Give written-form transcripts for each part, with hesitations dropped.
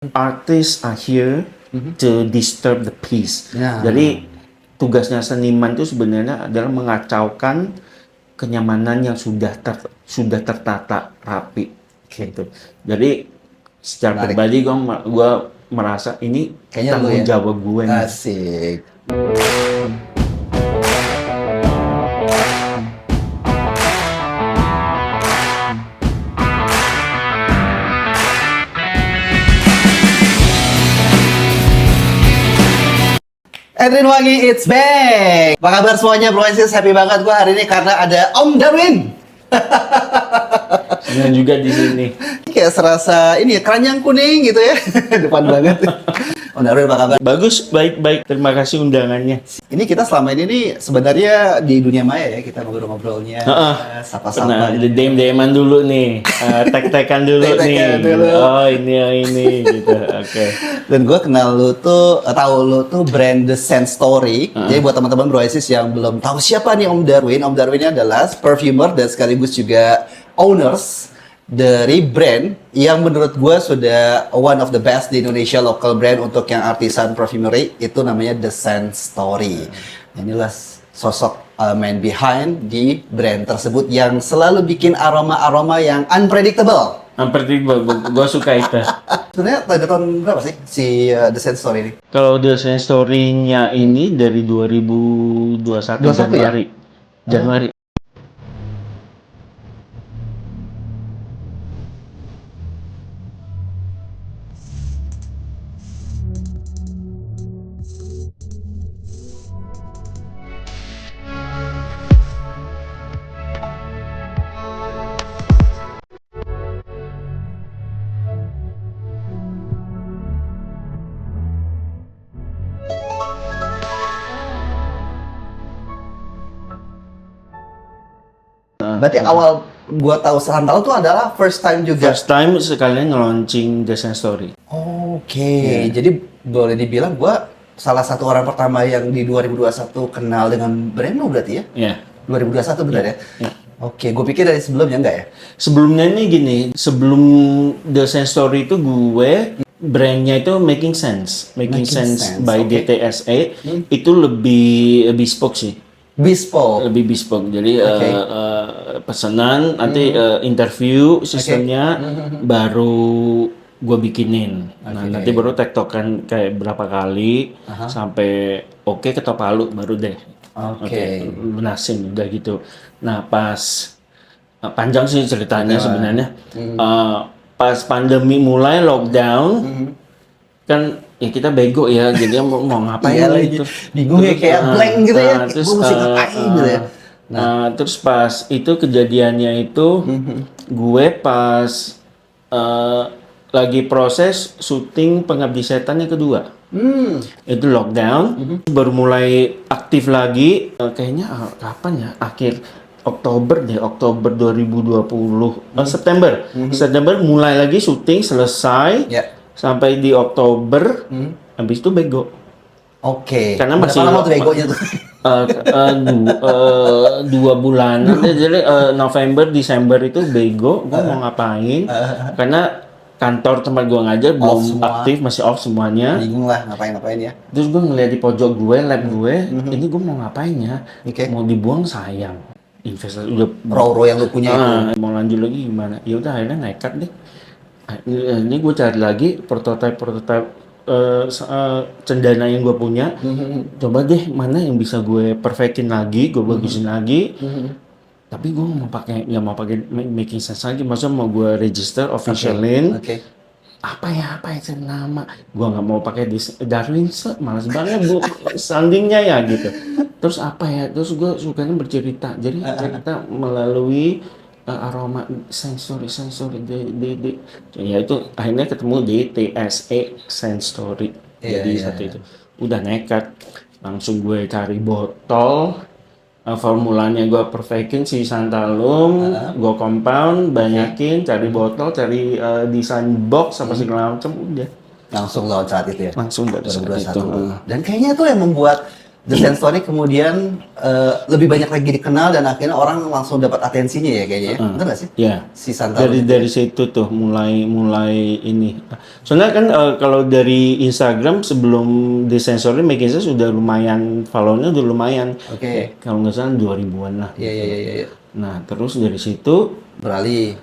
Artists are here to disturb the peace. Ya. Jadi tugasnya seniman itu sebenarnya adalah mengacaukan kenyamanan yang sudah tertata rapi. Gitu. Jadi secara Menarik. pribadi gue merasa ini Kayaknya lu tanggung ya. jawab gue nih. Asik. Edwin Wangi, it's back! Apa kabar semuanya, bro? Happy banget gua hari ini karena ada Om Darwin! Dan juga di sini. Kayak serasa ini ya, keranjang kuning gitu ya. Depan banget. Om Darwin, apa kabar? Bagus, baik-baik. Terima kasih undangannya. Ini kita selama ini nih sebenarnya di dunia maya ya, kita ngobrol-ngobrolnya, sapa-sapa. Pernah DM-an dulu nih, tek-tekan dulu Tek-tekan nih. dulu. Oh ini gitu. Oke. Dan gue kenal lu tuh, tahu lu tuh brand The Scent Story. Jadi buat teman-teman Broisis yang belum tahu siapa nih Om Darwin ini adalah perfumer dan sekaligus juga owners dari brand yang menurut gue sudah one of the best di Indonesia, local brand untuk yang artisan perfumery, itu namanya The Scent Story. Inilah sosok man behind di brand tersebut yang selalu bikin aroma-aroma yang unpredictable. Unpredictable, gue suka itu. Sebenarnya pada tahun berapa sih si The Scent Story ini? Kalau The Scent Story-nya ini dari 2021 21 ya? Januari. Januari. Berarti awal gua tahu Santal itu adalah first time juga. First time sekalian nge-launching The Scent Story. Oke, jadi boleh dibilang gua salah satu orang pertama yang di 2021 kenal dengan brand lo berarti ya? Ya. 2021 benar ya? Ya. Oke, gue pikir dari sebelumnya enggak ya? Sebelumnya ini gini, sebelum The Scent Story itu gue brandnya itu Making Sense Making Sense, by oke. DTSA. Itu lebih bespoke sih. Bespoke. Lebih bespoke. Jadi Oke. pesanan nanti interview sistemnya baru gue bikinin. Nah, Oke. nanti baru tektokan kayak berapa kali sampai oke ketok palu baru deh. Oke. Lunasin udah gitu. Nah, pas panjang sih ceritanya sebenarnya. Pas pandemi mulai lockdown kan ya kita bego ya, jadi mau ngapain Iya lagi. gitu. Bingung ya, kayak blank gitu ya. Terus Gua mesti ngapain gitu ya. terus pas itu kejadiannya itu gue pas lagi proses syuting Pengabdi Setan yang kedua. Itu lockdown, baru mulai aktif lagi. Kayaknya kapan ya? Akhir Oktober deh, Oktober 2020, September. September mulai lagi syuting selesai. Ya. Sampai di Oktober, habis itu bego. Oke. Karena Berapa masih lama tuh begonya tuh? 2 bulan. Jadi November, Desember itu bego. Gue mau ngapain? Karena kantor tempat gue ngajar belum semua. aktif, masih off semuanya. Bingung lah ngapain ya. Terus gue ngeliat di pojok gue, lab gue, ini gue mau ngapain ya? Oke. Mau dibuang sayang. Investasi udah Raw yang lu punya itu. mau lanjut lagi gimana? Ya udah akhirnya nekat deh. Ini gue cari lagi prototype cendana yang gue punya. Coba deh mana yang bisa gue perfectin lagi, gue bagusin lagi. Tapi gue nggak mau pakai Making Sense lagi. Maksudnya mau gue register officialin. Oke. Apa ya nama? Gue nggak mau pakai Darwin, malas banget bu soundingnya ya gitu. Terus apa ya? Terus gue sukanya bercerita. Jadi cerita melalui aroma sensory ya itu akhirnya ketemu di TSA Scent Story. Jadi satu itu udah nekat langsung gue cari botol. Formulanya gue perfectin si Santalum, gue compound, banyakin, cari botol, cari desain box apa segala macam udah. Langsung launch saat itu ya. Langsung dari saat itu. 2021. Dan kayaknya tuh yang membuat The Sensory kemudian lebih banyak lagi dikenal dan akhirnya orang langsung dapat atensinya ya kayaknya ya. Bener nggak sih? Ya. Si Santalo Dari situ tuh mulai ini. Soalnya kan kalau dari Instagram sebelum The Sensory making sense sudah lumayan follow-nya udah lumayan. Oke. Kalau nggak salah 2000-an lah. Iya. Nah, terus dari situ Beralih.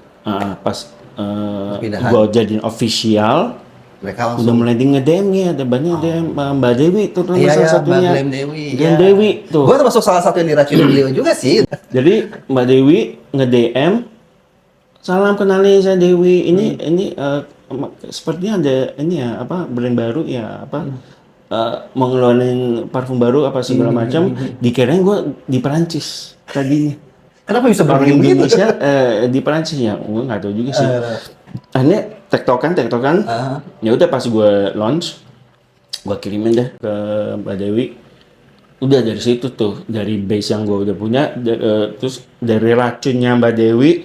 pas Perpindahan. gua jadiin official Mereka udah langsung mulai di nge-DM nih, ada banyak DM Mbak Dewi tuh nama iya, salah iya, satunya. Mbak Glenn Dewi. Glenn Dewi tuh. Gue termasuk salah satu yang diracunin beliau juga sih. Jadi Mbak Dewi nge-DM, salam kenalin saya Dewi. Ini sepertinya ada ini ya apa brand baru ya apa mau ngeluarin parfum baru apa segala macam. Dikirain gue di Perancis tadinya. Kenapa bisa Orang begitu? Indonesia di Perancis ya, gue nggak tahu juga sih. Akhirnya tektokan. Ya udah pas gue launch, gue kirimin deh ke Mbak Dewi. Udah dari situ tuh, dari base yang gue udah punya, terus dari racunnya Mbak Dewi,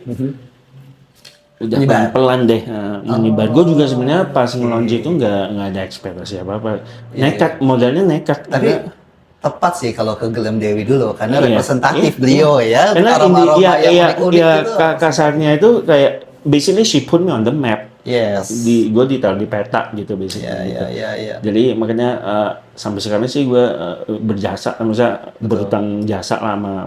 udah Menyebar. pelan-pelan deh menyebar. Gue juga sebenarnya pas nge-launch itu nggak ada ekspektasi apa-apa. Nekat, modalnya nekat. Tapi tepat sih kalau ke Glenn Dewi dulu karena Iya. representatif Iya. beliau ya. Karena Aroma-aroma yang unik-unik gitu. kasarnya itu kayak basically she put me on the map. Yes. Gue ditaruh di peta gitu basically. gitu. Iya. Jadi makanya sampai sekarang sih gue berjasa, maksudnya berutang jasa lah sama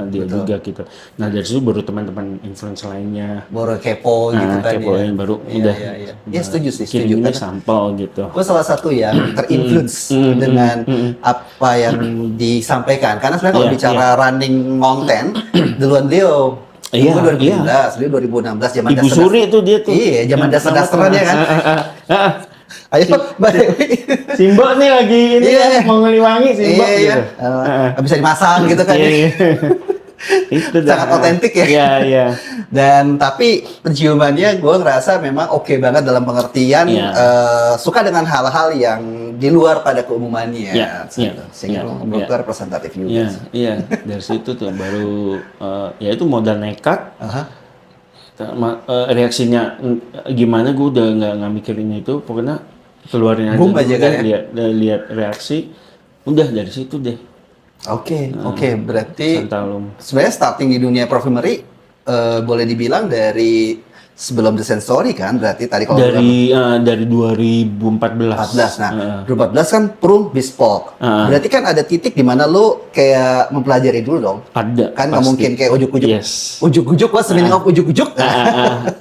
dia betul. juga gitu. Nah dari situ baru teman-teman influencer lainnya Baru kepo gitu kan kepoin ya. baru Iya, udah. iya. Ya setuju sih, setuju. Kirimnya Karena sampel gitu. gue salah satu yang terinfluence dengan apa yang disampaikan. Karena sebenarnya kalau Iya, bicara running mountain, duluan beliau. Iya, Gue 2016, beliau 2016 zaman Ibu Suri tuh dia tuh. Iya, zaman Yang dasar-dasaran ya kan. Ayo Mbak Dewi. Simbo nih lagi ini Iya. ya, mau ngeliwangi Simbo Iya, iya. gitu. Bisa dimasang gitu kan. Iya, ya. iya. Itu dah. Sangat otentik ya. Iya. Dan tapi penciumannya gue ngerasa memang oke banget dalam pengertian Iya. suka dengan hal-hal yang di luar pada keumumannya. Iya, iya, Sehingga iya, menurut iya. gue representatif juga. Iya, sih. iya. Dari situ tuh baru ya itu modal nekat. Aha. Reaksinya gimana gue udah nggak mikirin itu, pokoknya keluarin aja Boom dulu aja deh, kan ya? lihat reaksi, udah dari situ deh. Oke. Berarti Santalum. sebenarnya starting di dunia perfumery boleh dibilang dari sebelum The Sensory kan, berarti tadi kalau Dari 2014. 14. Nah, 2014 kan Prum Bespoke. Berarti kan ada titik di mana lu kayak mempelajari dulu dong. Ada. Kan nggak pasti. mungkin kayak ujuk-ujuk. Yes. Ujuk-ujuk, what's the meaning of ujuk-ujuk?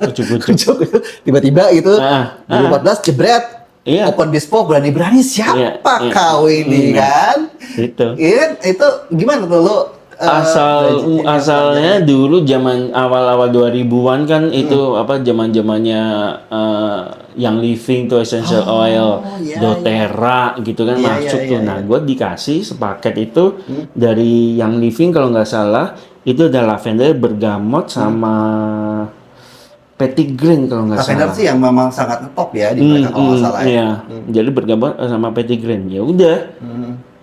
Ujuk-ujuk. Ujuk-ujuk. Tiba-tiba gitu. Ah, 2014 jebret. Iya. Open Bespoke berani-berani siapa Iya. kau ini kan? Itu. Iya, itu gimana tuh lu? Asalnya dulu zaman awal-awal 2000-an kan itu apa zaman-zamannya yang living tuh essential oil, iya, doTERRA gitu kan Iya, masuk iya, tuh. iya, Nah, gue dikasih sepaket itu dari yang living kalau nggak salah itu ada lavender, bergamot sama petitgrain kalau nggak Lavender salah. sih yang memang sangat top ya di mereka kalau nggak salah ya. Iya. Jadi bergamot sama petitgrain. Ya udah.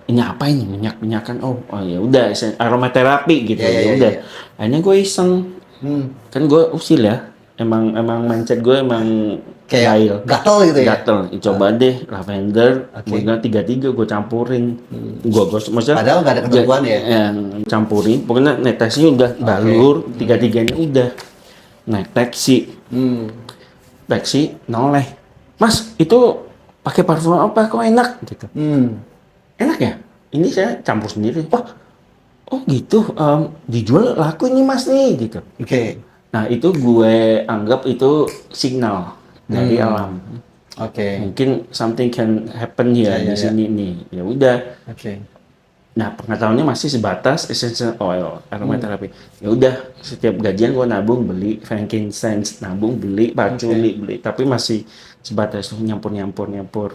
Ini apa ini minyak-minyakan? Oh ya udah aromaterapi gitu. Iya, iya, Ya iya, udah. iya. Akhirnya gue iseng. Kan gue usil ya. Emang mindset gue emang Kayak jahil. gatel gitu ya. Gatel. Coba deh lavender, kemudian 3-3 gue campurin. Gue maksudnya Padahal nggak ada ketentuan ya. campurin. Pokoknya netesnya udah balur, 3-3-nya udah. Nah, teksi noleh. Mas, itu pakai parfum apa? Kok enak gitu. Enak ya? Ini saya campur sendiri. Oh gitu. Dijual laku ini mas nih gitu. Oke. Nah itu gue anggap itu signal dari alam. Oke. Mungkin something can happen ya Ya, di sini nih. Ya udah. Oke. Nah pengetahuannya masih sebatas essential oil, aromaterapi. Ya udah. Setiap gajian gue nabung beli frankincense, nabung beli patchouli beli. Tapi masih sebatas nyampur.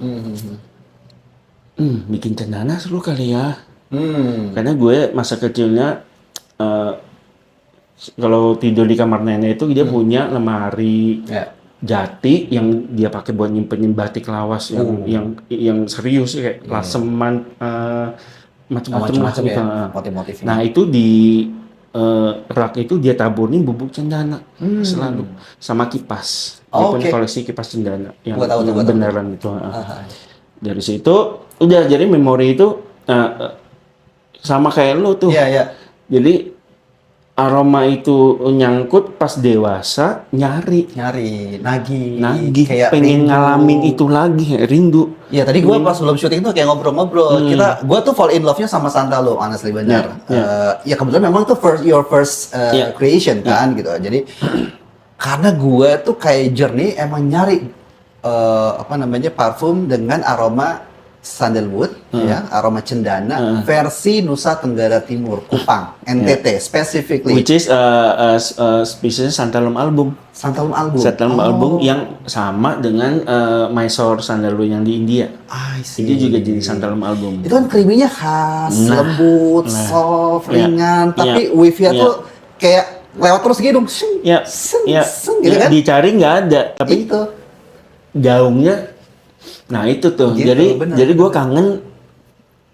Bikin cendana seru kali ya. Karena gue masa kecilnya kalau tidur di kamar nenek itu dia punya lemari Ya. jati yang dia pakai buat nyimpenin batik lawas yang serius kayak laseman macam-macam lah Macam-macam gitu. ya. Motif-motifnya. Nah itu di rak itu dia taburin bubuk cendana selalu sama kipas. Dia punya Oke. koleksi kipas cendana yang, Gua tahu tuh, yang gua tahu. beneran itu. Dari situ udah jadi memori itu sama kayak lu tuh. Iya, iya. Jadi aroma itu nyangkut pas dewasa, nyari, Nagih, kayak pengen rindu. ngalamin itu lagi, rindu. Iya, tadi gue pas sebelum syuting tuh kayak ngobrol-ngobrol. Gue tuh fall in love-nya sama Santalo, honestly benar. Ya kebetulan memang tuh your first Yeah. creation kan gitu. Jadi karena gue tuh kayak journey emang nyari parfum dengan aroma sandalwood, ya, aroma cendana versi Nusa Tenggara Timur, Kupang, NTT specifically. Which is spesiesnya Santalum album. Santalum album. Santalum album yang sama dengan Mysore sandalwood yang di India. I see. Itu juga jadi Santalum album. Itu kan creamy-nya khas, lembut, soft, ringan, tapi wave-nya tuh kayak lewat terus gitu dong. Ya, Gitu kan? dicari nggak ada, tapi Itu. gaungnya, nah itu tuh. Gitu, benar. jadi gue kangen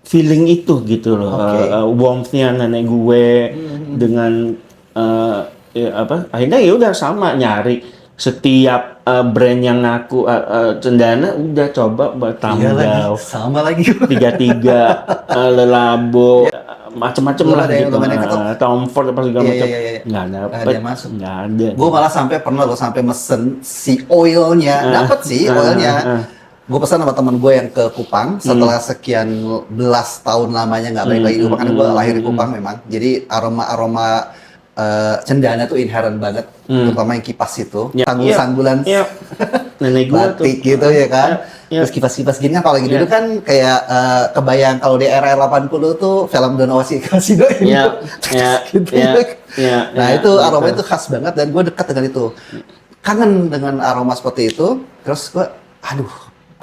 feeling itu gitu loh, warmth-nya nenek gue dengan akhirnya ya udah sama nyari setiap brand yang ngaku cendana udah coba Tamgau, Sama lagi. 33, Lelabo, macem-macem Belum lah ada yang gitu. lumayan ketok. Tom Ford apa segala Iya, macam. iya, iya. Nggak Nggak dapet. ada yang masuk. Nggak ada. Gue malah pernah sampai mesen si oilnya, dapet sih oilnya. Gue pesan sama teman gue yang ke Kupang setelah sekian belas tahun lamanya nggak balik lagi. Makanya gue lahir di Kupang memang. Jadi aroma cendana tuh inherent banget, terutama yang kipas itu, sanggul-sanggulan. Iya. Nenek gue tuh. Batik gitu ya kan. Iya. Terus kipas-kipas gini kan kalau lagi dulu kan kayak kebayang kalau di era 80 tuh film Donawasi Kasino Iya. Iya. gitu. Iya. Nah itu aroma itu khas banget dan gue dekat dengan itu. Kangen dengan aroma seperti itu. Terus gue, aduh,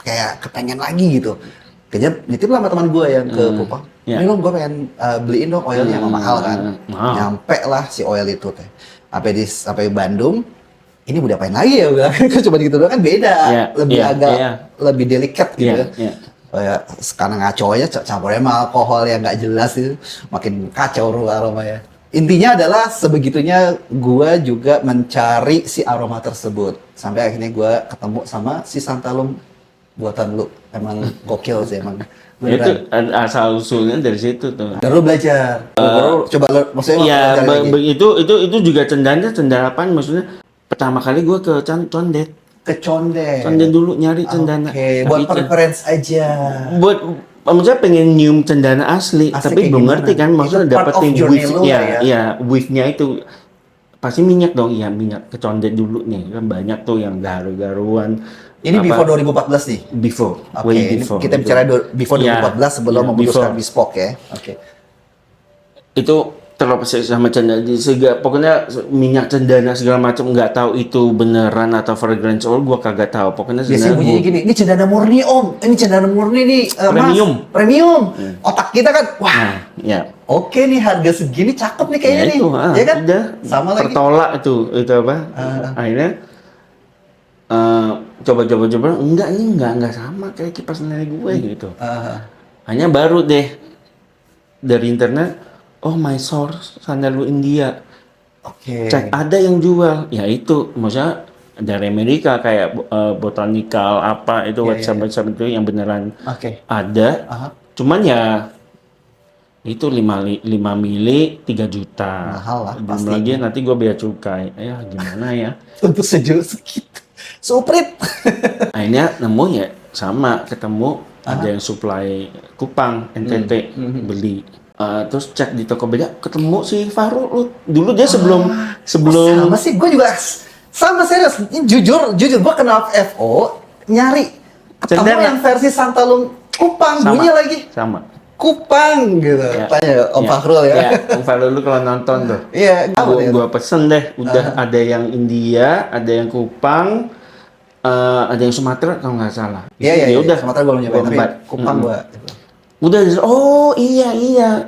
kayak kepengen lagi gitu. Kayaknya nitip lah sama teman gue yang ke Kupang. Iya. Ini dong gue pengen beliin dong oilnya yang mahal kan. Mahal. Nyampe lah si oil itu teh. Sampai Bandung. Ini mau diapain lagi ya? Cuma gitu doang kan beda. Iya, Lebih iya, agak iya. lebih delicate gitu Iya, ya. iya. Kayak sekarang ngaco aja campurnya sama alkohol yang nggak jelas itu makin kacau aromanya. Intinya adalah sebegitunya gua juga mencari si aroma tersebut sampai akhirnya gua ketemu sama si Santalum buatan lu. Emang gokil sih emang. Itu Beneran. asal usulnya dari situ tuh. Dan lu belajar. Baru coba maksudnya Iya, belajar lagi. itu juga cendana apaan maksudnya? Pertama kali gue ke Condet. Ke Condet. Condet dulu nyari cendana. Oke, buat Tapi preference aja. buat maksudnya pengen nyium cendana asli tapi kayak belum gimana? ngerti kan maksudnya Itu part of dapetin journey lu ya, ya? ya wave-nya itu pasti minyak dong, iya minyak ke Condet dulu nih kan banyak tuh yang garu-garuan. Ini apa, before 2014 nih. before, Oke, way ini before. kita bicara before Iya, 2014 sebelum iya, memutuskan before. bespoke ya. Oke. Itu terobsesi sama cendana sehingga pokoknya minyak cendana segala macam nggak tahu itu beneran atau fragrance oil gua kagak tahu pokoknya Biasanya sebenarnya bunyinya gini, ini cendana murni om, ini cendana murni nih Premium. mas, premium. Otak kita kan, wah nah ya oke nih harga segini cakep nih kayaknya nih, itu ya kan? udah Sama lagi. tertolak itu apa akhirnya coba enggak nih enggak sama kayak kipas nenek gue gitu hanya baru deh dari internet oh Mysore sandalwood India Oke. cek ada yang jual ya itu maksudnya dari Amerika kayak botanical apa itu Iya, website itu yang beneran Oke. ada Aha. cuman ya itu 5 mili 3 juta Mahal lah, belum pasti. lagi nanti gue bea cukai ya gimana ya Untuk sejuta segitu, suprit. akhirnya nemu ya sama ketemu ada yang supply Kupang NTT beli. Terus cek di toko beda ketemu si Fahrul lu. Dulu dia sebelum Sama sih, gue juga sama serius. Ini jujur gue kenal FO nyari ketemu Cendana. yang versi Santalum Kupang sama bunyi lagi sama Kupang gitu. Ya. Tanya Om Ya, Fahrul ya. Om Fahrul lu kalau nonton tuh Iya, gua pesen deh udah ada yang India ada yang Kupang ada yang Sumatera kalau nggak salah Iya, ya udah Sumatera belum nyobain, tapi Gua Kupang gua. udah oh iya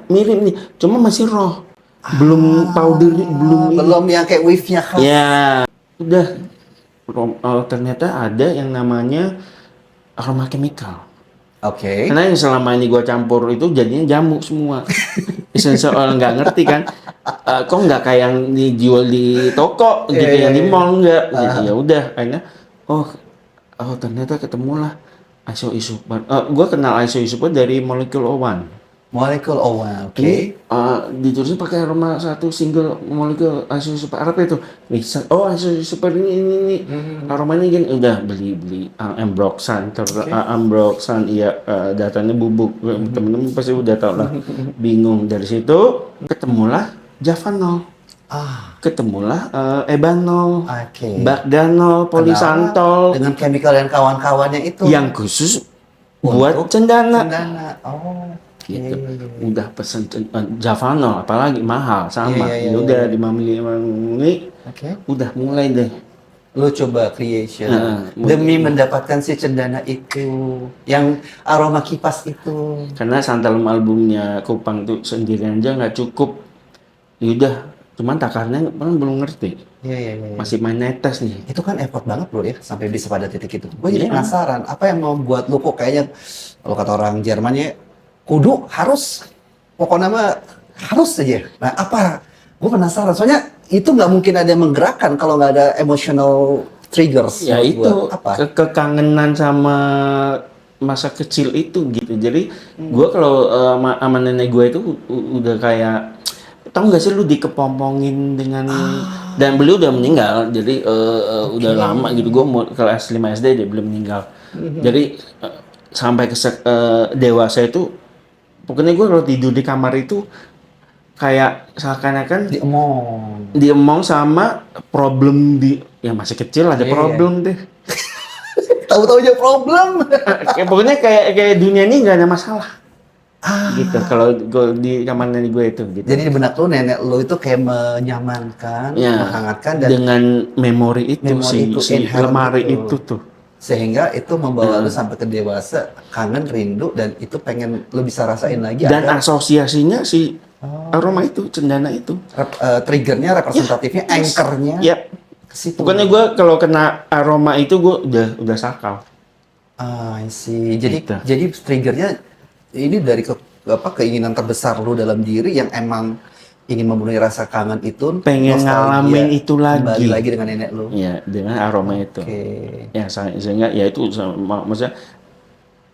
mirip nih cuma masih raw belum powder belum ini. Belum yang kayak wave-nya khas. Ya, udah. Ternyata ada yang namanya aroma chemical. Oke. Karena yang selama ini gua campur itu jadinya jamu semua. Essential oil nggak ngerti kan? Kok nggak kayak yang dijual di toko gitu, Iya, yang di iya. mall nggak? Jadi ya udah, akhirnya oh ternyata ketemulah isoisopar. Gua kenal isoisopar dari Molecule 01. Molecule oh wow, oke. Ini ditulisnya pakai aroma satu single molecule Iso Super Arab itu. Bisa, oh Iso Super ini aromanya gini, udah beli Ambroxan, Ambroxan, iya datanya bubuk, temen-temen pasti udah tau lah. Bingung dari situ, ketemulah Javanol, ketemulah Ebanol, Bagdanol, Polisantol, Dengan chemical dan kawan-kawannya itu. yang khusus buat cendana. Oh. Gitu. Udah pesen Javanol, apalagi mahal sama. Iya. Udah 5 mili, udah mulai deh. Lu coba creation demi mendapatkan si cendana itu, yang aroma kipas itu. Karena Santalum albumnya Kupang tuh sendirian aja nggak cukup. Yaudah, cuman takarnya kan belum ngerti. Iya. Masih main netes nih. Itu kan effort banget bro ya, sampai bisa pada titik itu. Gue jadi penasaran, apa yang mau buat lu kok kayaknya, kalau kata orang Jerman ya, kudu harus, pokoknya mah harus aja. Nah apa? Gue penasaran, soalnya itu nggak mungkin ada yang menggerakkan kalau nggak ada emotional triggers. Ya itu, apa? kekangenan sama masa kecil itu gitu. Jadi gue kalau sama nenek gue itu udah kayak, tau nggak sih lu dikepompongin dengan, dan beliau udah meninggal, jadi udah lama gitu. Gue mau kelas 5 SD dia belum meninggal. Jadi sampai ke dewasa itu, pokoknya gue kalau tidur di kamar itu kayak seakan-akan diemong sama problem yang masih kecil ada problem deh. Tahu-tahu aja problem. Pokoknya kayak dunia ini nggak ada masalah. Gitu kalau di kamar nenek gue itu gitu. Jadi di benak lu, nenek lu itu kayak menyamankan, menghangatkan, dan dengan memori itu, si lemari itu tuh. Sehingga itu membawa lu sampai ke dewasa, kangen, rindu, dan itu pengen lu bisa rasain lagi. Dan asosiasinya si aroma itu, cendana itu. Triggernya, representatifnya, anchornya. Ke situ. Pokoknya gue kalau kena aroma itu gue udah sakau. I see. Jadi triggernya ini dari keinginan terbesar lu dalam diri yang emang ingin memenuhi rasa kangen itu, pengen ngalamin itu lagi. Kembali lagi dengan nenek lu. Iya, dengan aroma itu. Ya sehingga ya itu maksudnya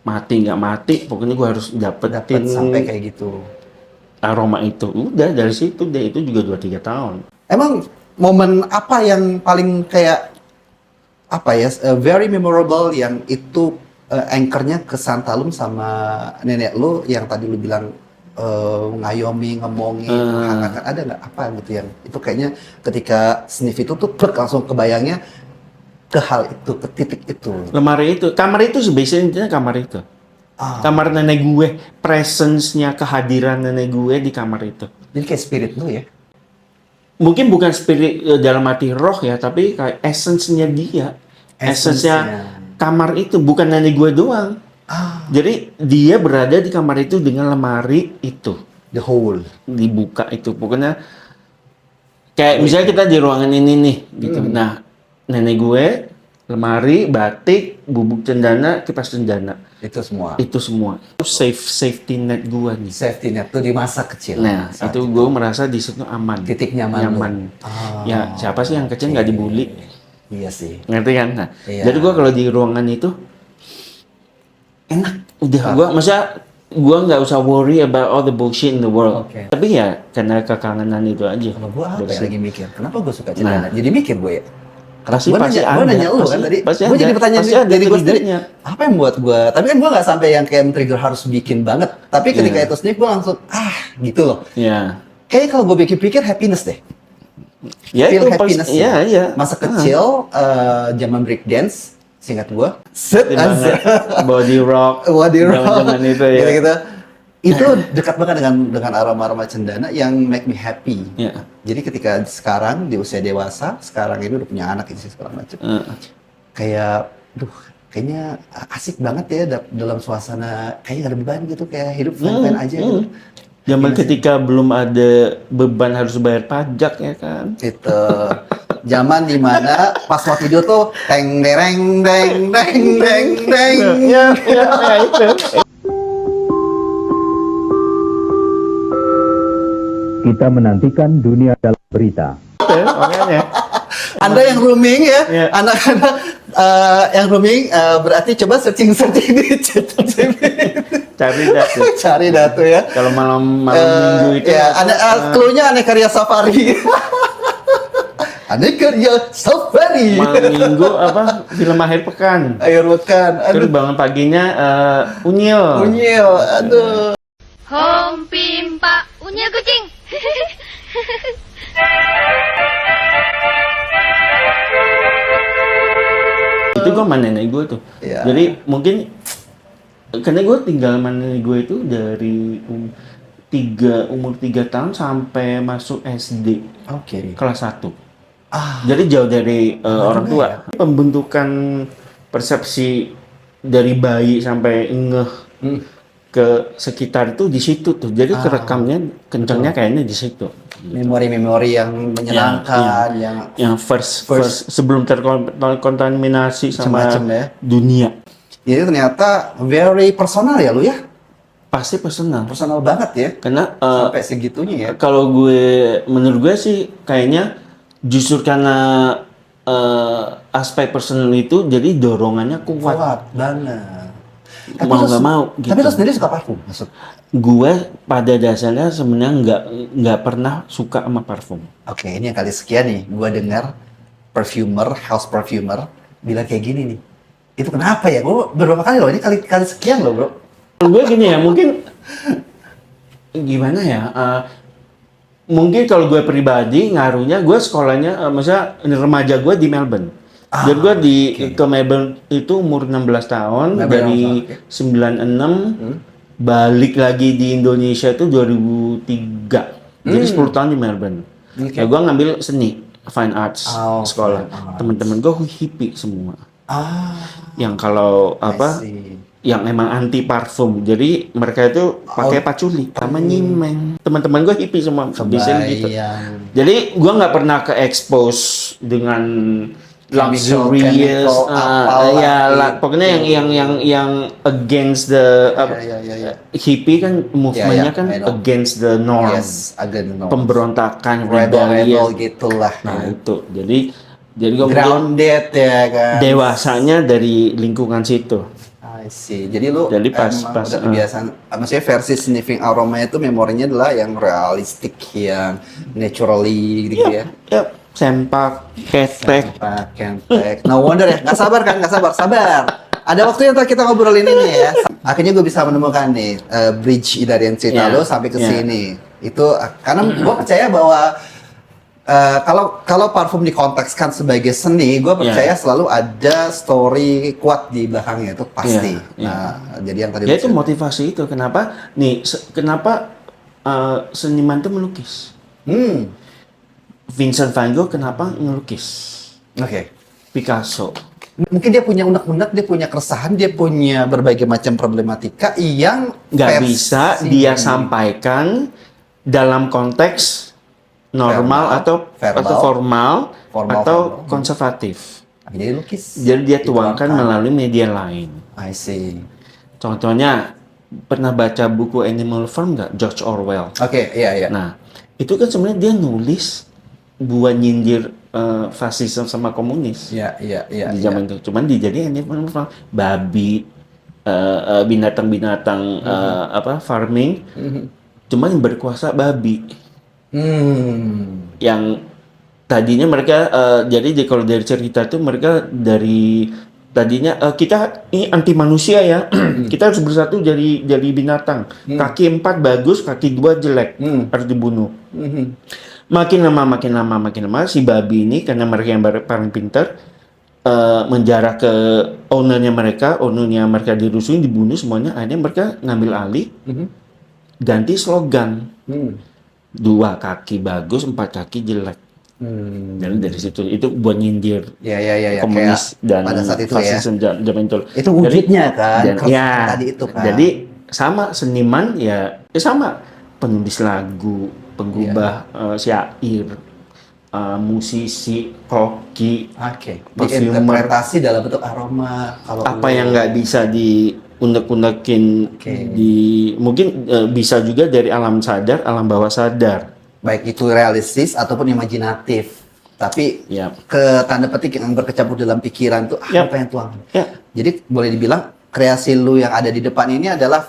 mati nggak mati, pokoknya gue harus dapetin sampai kayak gitu. Aroma itu. Udah dari situ deh, itu juga 2-3 tahun. Emang momen apa yang paling kayak apa ya, very memorable yang itu anchornya ke Santalum sama nenek lu yang tadi lu bilang ngayomi, ngomongin, menghangatkan, ada nggak apa gitu yang itu kayaknya ketika sniff itu tuh langsung kebayangnya ke hal itu, ke titik itu. Lemari itu, kamar itu sebenarnya intinya kamar itu. Kamar nenek gue, presence-nya, kehadiran nenek gue di kamar itu. Jadi kayak spirit lu ya? Mungkin bukan spirit dalam arti roh ya, tapi kayak essence-nya dia. Essence-nya kamar itu, bukan nenek gue doang. Jadi dia berada di kamar itu dengan lemari itu. The whole. Dibuka itu. Pokoknya kayak misalnya kita di ruangan ini nih gitu. Nah, nenek gue, lemari, batik, bubuk cendana, kipas cendana. Itu semua. Itu semua. Itu safety net gue nih. Safety net tuh di masa kecil. Nah, itu gue merasa di situ aman. Titik nyaman. Ya, siapa sih yang kecil nggak dibully? Iya sih. Ngerti kan? Nah, jadi gue kalau di ruangan itu enak. Udah, gue nggak usah worry about all the bullshit in the world. Tapi ya karena kekangenan itu aja. Kalau gue apa ya lagi mikir, kenapa gue suka cendana? Jadi mikir gue ya. Pasti Gue nanya lu kan tadi. Gue jadi pertanyaan dari gue sendiri. Apa yang buat gue? Tapi kan gue nggak sampai yang kayak trigger harus bikin banget. Tapi ketika itu sendiri gue langsung gitu loh. Iya. Kayaknya kalau gue pikir-pikir happiness deh. Ya feel itu happiness. Iya. Masa kecil, zaman break dance, singkat gue. Body rock. Zaman itu ya. Gitu-gitu. Itu dekat banget dengan aroma-aroma cendana yang make me happy. Yeah. Jadi ketika sekarang di usia dewasa, sekarang ini udah punya anak ini segala macam. Kayak, kayaknya asik banget ya dalam suasana kayak gak ada beban gitu, kayak hidup fine-fine aja gitu. Zaman ketika belum ada beban harus bayar pajak ya kan. Itu zaman dimana pas mau tidur tuh teng dereng deng deng deng deng. Ya itu. Kita menantikan dunia dalam berita. Makanya. Anda yang rooming ya, anak-anak yang rooming berarti coba searching di chat. Cari dah tuh. Cari dah tuh ya. Kalau malam minggu itu Ya, clue-nya Aneh Karya Safari. Aneh Karya Safari. malam minggu apa film akhir pekan. Ayo rekan. Terus Aduh, bangun paginya unyil. unyil. Aduh. Home Pimpa Unyil kucing. Itu gue sama nenek gue tuh. Iya. Jadi mungkin karena gue tinggal sama nenek gue itu dari umur 3 tahun sampai masuk SD Oke. kelas 1. Ah, Jadi jauh dari orang tua. Pembentukan persepsi dari bayi sampai ngeh ke sekitar itu di situ tuh. Jadi kerekamnya kencangnya kayaknya di situ. memori-memori yang menyenangkan, Yang first sebelum terkontaminasi sama Macam-macam ya. dunia. Jadi ternyata very personal ya lu ya. Pasti personal. Personal banget ya. Karena Sampai segitunya ya. kalau menurut gue sih kayaknya justru karena aspek personal itu jadi dorongannya kuat. Kuat banget. Mau nggak mau gitu. Tapi lu sendiri suka parfum maksud? Gue pada dasarnya sebenarnya nggak pernah suka sama parfum. Oke, ini yang kali sekian nih, gua dengar house perfumer bilang kayak gini nih. Itu kenapa ya? Gua beberapa kali loh, ini kali sekian loh, bro. Gue gini ya, mungkin gimana ya? Mungkin kalau gue pribadi ngaruhnya gue sekolahnya, maksudnya remaja gue di Melbourne. Jadi gue ke Melbourne itu umur 16 tahun, Melbourne, dari oke. 96 balik lagi di Indonesia itu 2003. Jadi 10 tahun di Melbourne. Oke. Ya gue ngambil seni, fine arts Oh, sekolah. fine arts. Teman-teman gue hippie semua. Ah, Yang kalau I see. yang emang anti parfum. Jadi mereka itu pakai patchouli sama nyimeng. Teman-teman gue hippie semua, desain gitu. Kebayang. Jadi gue nggak pernah ke expose dengan luxurious, chemical, apalah ya itu. pokoknya yang against the Ya. hippie kan movementnya kan I know. against the norm, Yes, agak no. pemberontakan, Rebel rebellion. gitulah. Nah ya. itu, jadi gue Grounded ya kan. dewasanya dari lingkungan situ. I see. Jadi lu Jadi pas udah kebiasaan, maksudnya versi sniffing aroma itu memorinya adalah yang realistik, yang naturally gitu ya. Yap, sempak, ketek. Kentek. No wonder ya, nggak sabar kan, nggak sabar. Ada waktu yang kita ngobrolin ini ya. Akhirnya gue bisa menemukan nih bridge dari yang cerita Yeah, lo sampai ke yeah. sini. Itu karena gue percaya bahwa kalau parfum dikontekskan sebagai seni, gue percaya selalu ada story kuat di belakangnya itu pasti. Iya, iya. Nah, jadi yang tadi Ya lu itu cerita. motivasi itu. Kenapa? Nih, kenapa seniman itu melukis? Vincent van Gogh kenapa ngelukis? Oke. Picasso. Mungkin dia punya unek-unek, dia punya keresahan, dia punya berbagai macam problematika yang Nggak versi- bisa dia sampaikan dalam konteks normal Verbal. atau formal atau Formal. konservatif. Jadi lukis. Jadi dia tuangkan melalui media lain. I see. Contohnya, pernah baca buku Animal Farm nggak? George Orwell. Oke, iya. Nah, itu kan sebenarnya dia nulis buat nyindir fasisme sama komunis Iya. di zaman itu. Cuman dijadiin Animal Farm, babi, binatang-binatang farming. Cuman yang berkuasa babi. Yang tadinya mereka kalau dari cerita itu mereka dari tadinya kita ini anti manusia ya. Kita harus bersatu jadi binatang. Kaki 4 bagus, kaki 2 jelek, harus dibunuh. Makin lama si babi ini karena mereka yang paling pintar menjarah ke ownernya mereka dirusuhin, dibunuh semuanya. Akhirnya mereka ngambil alih, ganti slogan. 2 kaki bagus, 4 kaki jelek. Dan dari situ itu buat nyindir Iya. komunis Kayak dan pada saat itu ya. fasisme zaman itu. Itu wujudnya kan, Dan, ya, tadi itu kan. Jadi sama seniman ya sama penulis lagu, penggubah syair, musisi, koki, Oke. perfumer. Diinterpretasi dalam bentuk aroma. Kalau Apa lu- yang nggak bisa diunek-unekin mungkin bisa juga dari alam sadar, alam bawah sadar. baik itu realistis ataupun imajinatif. Tapi Ya. ke tanda petik yang berkecimpung dalam pikiran tuh Yap. apa yang tuang. Ya. Jadi boleh dibilang kreasi lu yang ada di depan ini adalah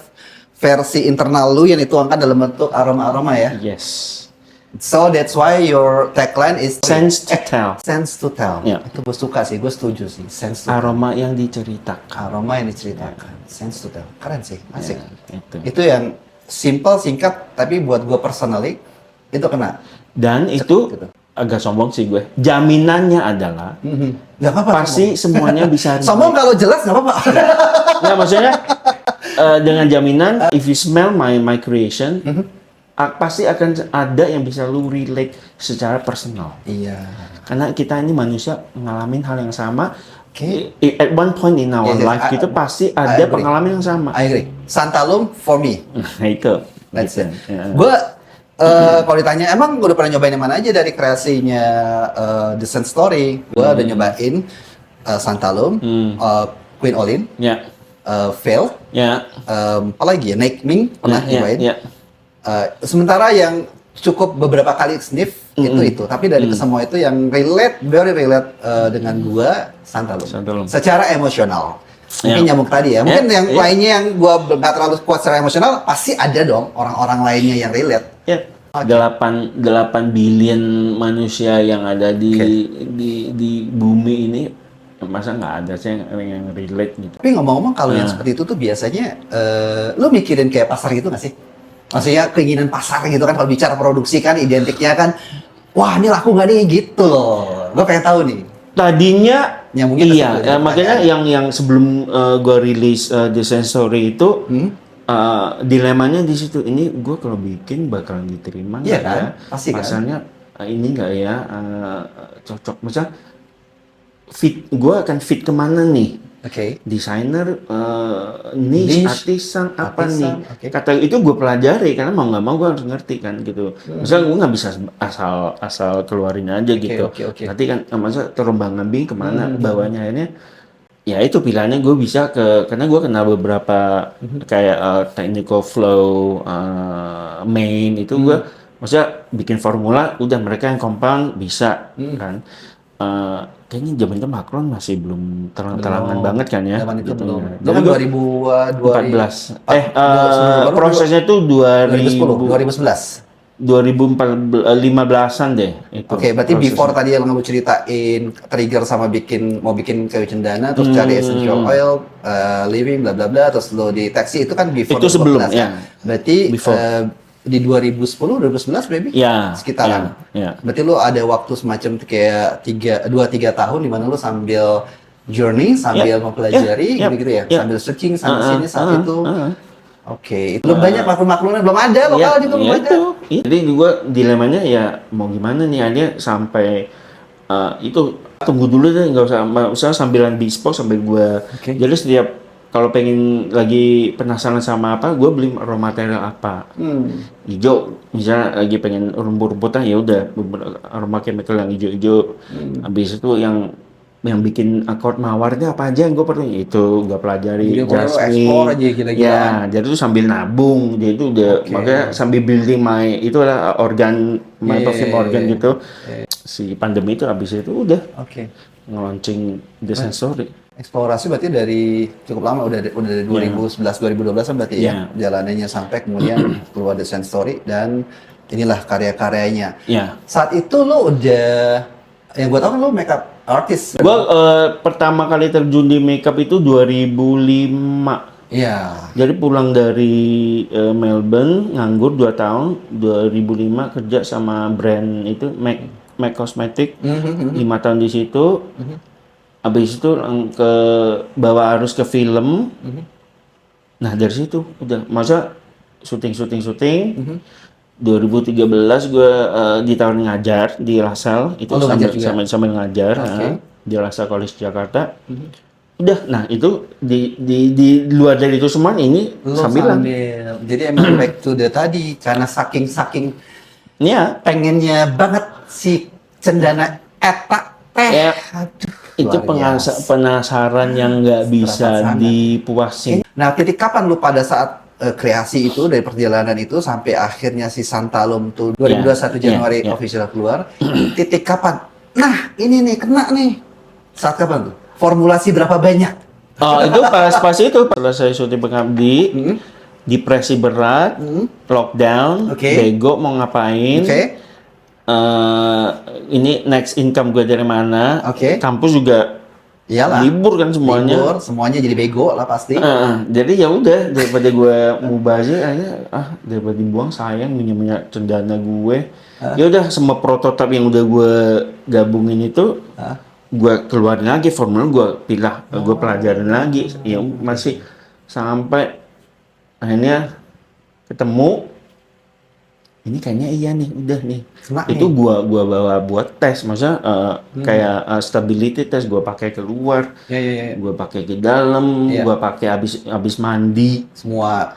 versi internal lu yang dituangkan dalam bentuk aroma-aroma ya. Yes. So that's why your tagline is Sense to tell. Sense to tell. Ya. Itu gue suka sih, gue setuju sih. Sense to tell. Aroma yang diceritakan. Aroma yang diceritakan. Sense to tell. Keren sih, asik. Ya, itu. Itu yang simple, singkat, tapi buat gue personally itu kena. Dan itu gitu. agak sombong sih gue. Jaminannya adalah Gak apa-apa. pasti semuanya bisa Sombong kalau jelas gak apa-apa. Nggak, maksudnya dengan jaminan if you smell my creation, pasti akan ada yang bisa lu relate secara personal. Iya. Karena kita ini manusia ngalamin hal yang sama. Oke. At one point in our Yes, yes, life kita pasti ada agree. pengalaman yang sama. I agree. Santalum for me. Nah, itu. That's Gitu. it. Ya. Gue kalau ditanya emang gue udah pernah nyobain yang mana aja dari kreasinya The Sun Story, gue udah nyobain Santalum, Queen Olin, Ya. Veil, Ya. apa lagi ya, Nakeming pernah Ya, nyobain. ya. Sementara yang cukup beberapa kali sniff itu, tapi dari kesemua itu yang relate, very relate dengan gua Santalum. Santalum. Secara emosional. Mungkin Ya. nyambung tadi ya. Mungkin Ya, yang ya. lainnya yang gua nggak terlalu kuat secara emosional, pasti ada dong orang-orang lainnya yang relate. Ya. 8 billion manusia yang ada di bumi ini, masa nggak ada sih yang relate gitu. Tapi ngomong-ngomong kalau yang seperti itu tuh biasanya lu mikirin kayak pasar gitu nggak sih? Maksudnya keinginan pasar gitu kan, kalau bicara produksi kan identiknya kan, wah ini laku nggak nih gitu loh. Gue pengen tahu nih. Tadinya Nyambungnya ke iya, situ ya, makanya yang sebelum gua rilis The Sensory itu dilemanya di situ. Ini gua kalau bikin bakalan diterima Iya nggak kan? ya? Pasti kan? Pasarnya ini nggak ya cocok. Misal fit, gua akan fit kemana nih? Oke. Desainer, niche, artisan, apa nih? oke. Kata itu gue pelajari karena mau nggak mau gue harus ngerti kan gitu. Misalnya gue nggak bisa asal keluarin aja gitu. oke. Nanti kan masa terombang-ambing kemana bawahnya akhirnya. Ya itu pilihannya gue bisa karena gue kenal beberapa kayak technical flow, main itu gue maksudnya bikin formula udah mereka yang compound bisa kan. Kayaknya zaman itu Macron masih belum terang-terangan banget kan ya. Zaman itu gitu belum. ya. Itu kan 2014. 2000 prosesnya itu 2010, 2015-an deh itu. Oke, berarti prosesnya. before tadi yang lu ceritain trigger sama mau bikin kayu cendana, terus cari essential oil, living, bla bla bla, terus lo di taksi itu kan before. Itu sebelum, 2014, ya. Berarti Before. di 2010, 2011 maybe? Ya, Sekitaran. ya. Berarti lu ada waktu semacam kayak 2-3 tahun di mana lu sambil journey, sambil mempelajari, Ya, gitu-gitu ya? ya. Sambil searching, sambil sini, saat itu. Oke, itu belum banyak maklum-maklumnya, belum ada, lokal juga belum ada. Iya. Jadi gue dilemanya ya mau gimana nih akhirnya sampai itu tunggu dulu deh, nggak usah sambilan bespoke sambil gue. Oke. Jadi setiap kalau pengen lagi penasaran sama apa, gue beli raw material apa. Hijau, misalnya lagi pengen rumput-rumputan ya udah aroma chemical yang hijau-hijau. Habis itu yang bikin akord mawarnya apa aja yang gue perlu itu gue pelajari. Jadi pokoknya lo explore aja gila-gilaan. Ya, jadi itu sambil nabung, jadi itu udah makanya sambil building itu adalah organ perfume organ gitu. Si pandemi itu habis itu udah Oke. nge-launching The Sensory. Eksplorasi berarti dari cukup lama, udah dari 2011 2012 an berarti ya jalanannya sampai kemudian keluar The Sun Story dan inilah karya-karyanya. Ya. Saat itu lo udah, yang gue tahu kan lo makeup artist. Gue pertama kali terjun di makeup itu 2005. Iya. Jadi pulang dari Melbourne, nganggur 2 tahun, 2005 kerja sama brand itu MAC Cosmetic, 5 tahun di situ. Habis itu ke bawa arus ke film. Nah dari situ udah masa syuting. 2013 gue ditawarin ngajar di LaSalle itu sambil ngajar di LaSalle College Jakarta. Udah, nah itu di luar dari itu semua ini sambilan. Jadi emang back to the tadi karena saking Ya, pengennya banget si cendana etak teh. ya. Aduh, Itu luar biasa. penasaran yang nggak bisa Sangat. dipuasin. Nah, titik kapan lu pada saat kreasi itu dari perjalanan itu sampai akhirnya si Santalum tuh 2021 Januari official keluar, titik kapan? Nah, ini nih kena nih. Saat kapan tuh? Formulasi berapa banyak? Oh, itu pas itu selesai syuting Pengabdi, depresi berat, lockdown, Oke. bego mau ngapain? Oke. Ini next income gue dari mana? Oke. Kampus juga Iyalah. libur kan semuanya. Libur, semuanya jadi bego lah pasti. Jadi ya udah daripada gue mubazir akhirnya daripada dibuang sayang minyak cendana gue. Ya udah semua prototipe yang udah gue gabungin itu gue keluarin lagi formula gue pilah gue pelajarin lagi ya masih sampai akhirnya ketemu ini kayaknya iya nih udah nih Kena itu nih. gua bawa buat tes maksudnya kayak stability test gua pakai keluar Ya. gua pakai ke dalam Iya. gua pakai abis mandi Semua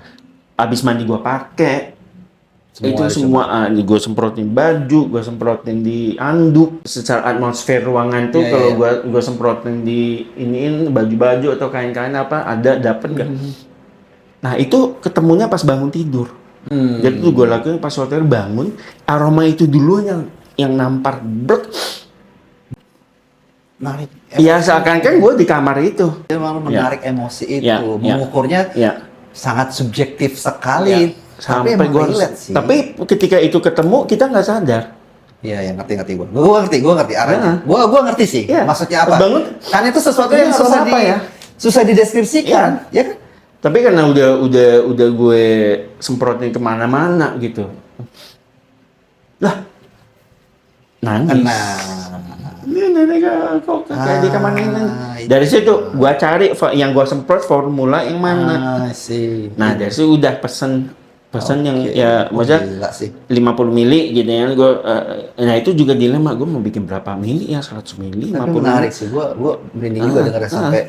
gua pakai itu Semua semua gue semprotin baju, gue semprotin di anduk. Secara atmosfer ruangan tuh Iya, kalau iya. gue semprotin di iniin baju-baju atau kain-kain apa ada dapet nggak? Nah itu ketemunya pas bangun tidur. Jadi tuh gue lakuin pas hotel bangun, aroma itu dulu yang nampar brek. menarik. Ya seakan-akan gue di kamar itu. Dia malah menarik emosi itu, Ya, ya. mengukurnya Ya. sangat subjektif sekali. Sampai emang gue relate sih. tapi ketika itu ketemu kita nggak sadar. Iya, yang ngerti gue. Gue ngerti arahnya. Heeh. Gue ngerti sih. Iya. Maksudnya apa? Bangun. Karena itu sesuatu Ini yang aroma apa ya? susah dideskripsikan, ya kan? Tapi karena udah gue semprotin kemana-mana gitu. Lah, nangis. Ini kok kayak di kamar ini. itu. Dari situ gue cari yang gue semprot formula yang mana. Sih. Nah dari situ udah pesen yang ya maksudnya Gila sih. 50 mili gitu ya. Nah itu juga dilema gue mau bikin berapa mili ya 100 mili, Tapi 50 menarik mili. sih. Gue merinding juga dengarnya sampai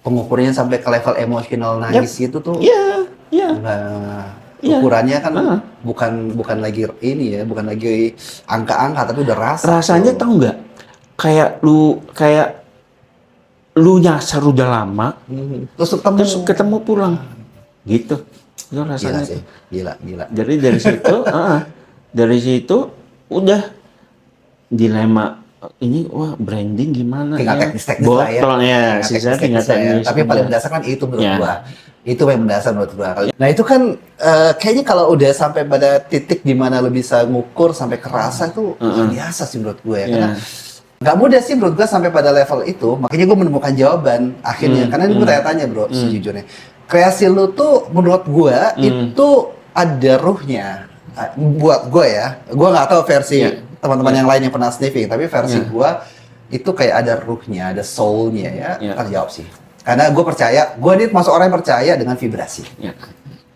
pengukurannya sampai ke level emosional nangis gitu tuh. Iya, iya. Nah, Iya. ukurannya kan Ah. bukan lagi ini ya, bukan lagi angka-angka tapi udah rasa. Rasanya tuh. tau nggak? Kayak lu nyasar udah lama, Terus ketemu. terus ketemu pulang, gitu. Itu Gila rasanya. sih, gila. Jadi dari situ, dari situ udah dilema. Ini wah branding gimana Tinggal ya? teknis-teknis lah ya. Botol ya, sisa tinggal teknis-teknis lah ya. teknis. Tapi yang paling mendasar kan itu menurut Ya. gua. Itu yang mendasar menurut gua. Nah itu kan kayaknya kalau udah sampai pada titik di mana lu bisa ngukur sampai kerasa itu luar biasa sih menurut gua ya. Karena Iya. nggak mudah sih menurut gua sampai pada level itu. Makanya gua menemukan jawaban akhirnya. Karena gua tanya-tanya bro, sejujurnya. Kreasi lu tuh menurut gua itu ada ruhnya. Buat gua ya. Gua nggak tahu versi teman-teman yang lain yang pernah sniffing. Tapi versi gua itu kayak ada ruhnya, ada soul-nya ya. Iya. Terjawab sih. Karena gue percaya, gue ini masuk orang yang percaya dengan vibrasi. Ya,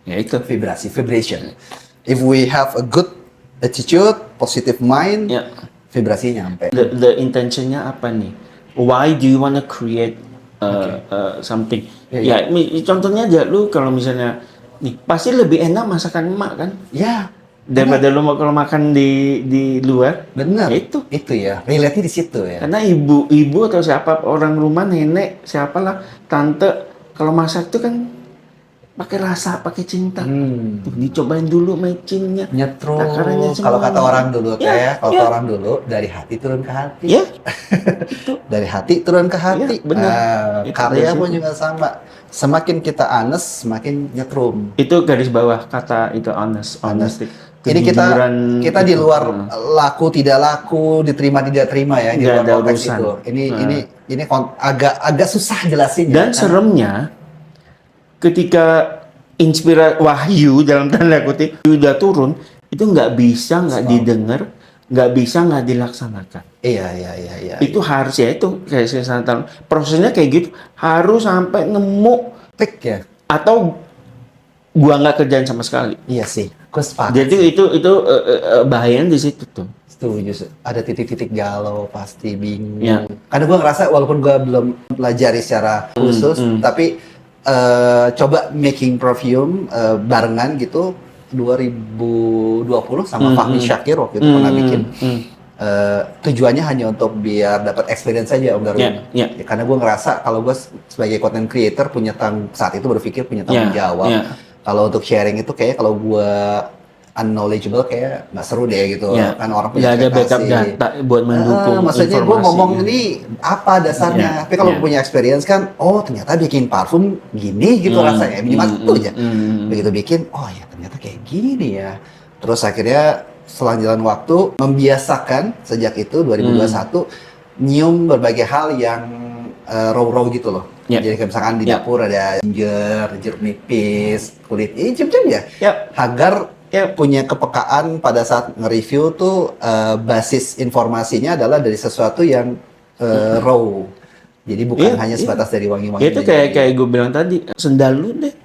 ya itu. Vibrasi, vibration. If we have a good attitude, positive mind, Ya. vibrasinya nyampe. The intentionnya apa nih? Why do you wanna create something? Iya, Contohnya aja lu kalau misalnya nih pasti lebih enak masakan emak kan Ya, daripada lu kalau makan di luar. benar. Ya itu. Itu ya, relate di situ ya. Karena ibu atau siapa orang rumah nenek siapalah tante kalau masak itu kan pakai rasa pakai cinta. Tuh, dicobain dulu macinnya. Nyetrum, Takarannya kalau kata semuanya. orang dulu Ya, teh, kalau ya. kata orang dulu dari hati turun ke hati. Ya, Dari hati turun ke hati. Iya, benar. Itu Karya dari pun situ. juga sama. Semakin kita honest, semakin nyetrum. itu garis bawah kata itu honesty. Ini kita Kejujuran di itu. luar laku tidak laku, diterima tidak terima ya di Nggak luar ada konteks urusan. itu. Ini agak susah jelasinnya. Dan kan? seremnya ketika inspirasi wahyu dalam tanda kutip udah turun itu nggak bisa nggak didengar, nggak bisa nggak dilaksanakan. Iya. Itu harus ya itu kayak saya santan prosesnya kayak gitu harus sampai nemu Tik ya. atau gua nggak kerjain sama sekali. Iya sih. Gue sepakat. Jadi itu bahayanya di situ tuh. Setuju. Ada titik-titik galau pasti bingung. Ya. Karena gue ngerasa walaupun gue belum pelajari secara khusus, tapi coba making perfume barengan gitu 2020 sama Fahmi Syakir waktu itu pernah bikin. Tujuannya hanya untuk biar dapat experience saja Om Darwin. Ya. Karena gue ngerasa kalau gue sebagai content creator punya saat itu berpikir punya tanggung jawab. Ya. Kalau untuk sharing itu kayak kalau gue unknowledgeable kayak nggak seru deh gitu. Ya. Kan orang punya Nggak ada backup ekspektasi. data buat mendukung Maksudnya gue informasi. ngomong ini apa dasarnya. Ya, Tapi kalau ya. punya experience kan, oh ternyata bikin parfum gini gitu rasanya. Minimal itu aja. Begitu bikin, oh ya ternyata kayak gini ya. Terus akhirnya setelah jalan waktu membiasakan sejak itu 2021 nyium berbagai hal yang raw gitu loh. Ya. Jadi kayak misalkan di Ya. dapur ada ginger, jeruk nipis, kulit cium-cium ya. Ya. Agar Ya. punya kepekaan pada saat nge-review tuh basis informasinya adalah dari sesuatu yang raw. Jadi bukan Iya, hanya iya. sebatas dari wangi-wangi. Ya itu kayak gue bilang tadi, sendal lu deh,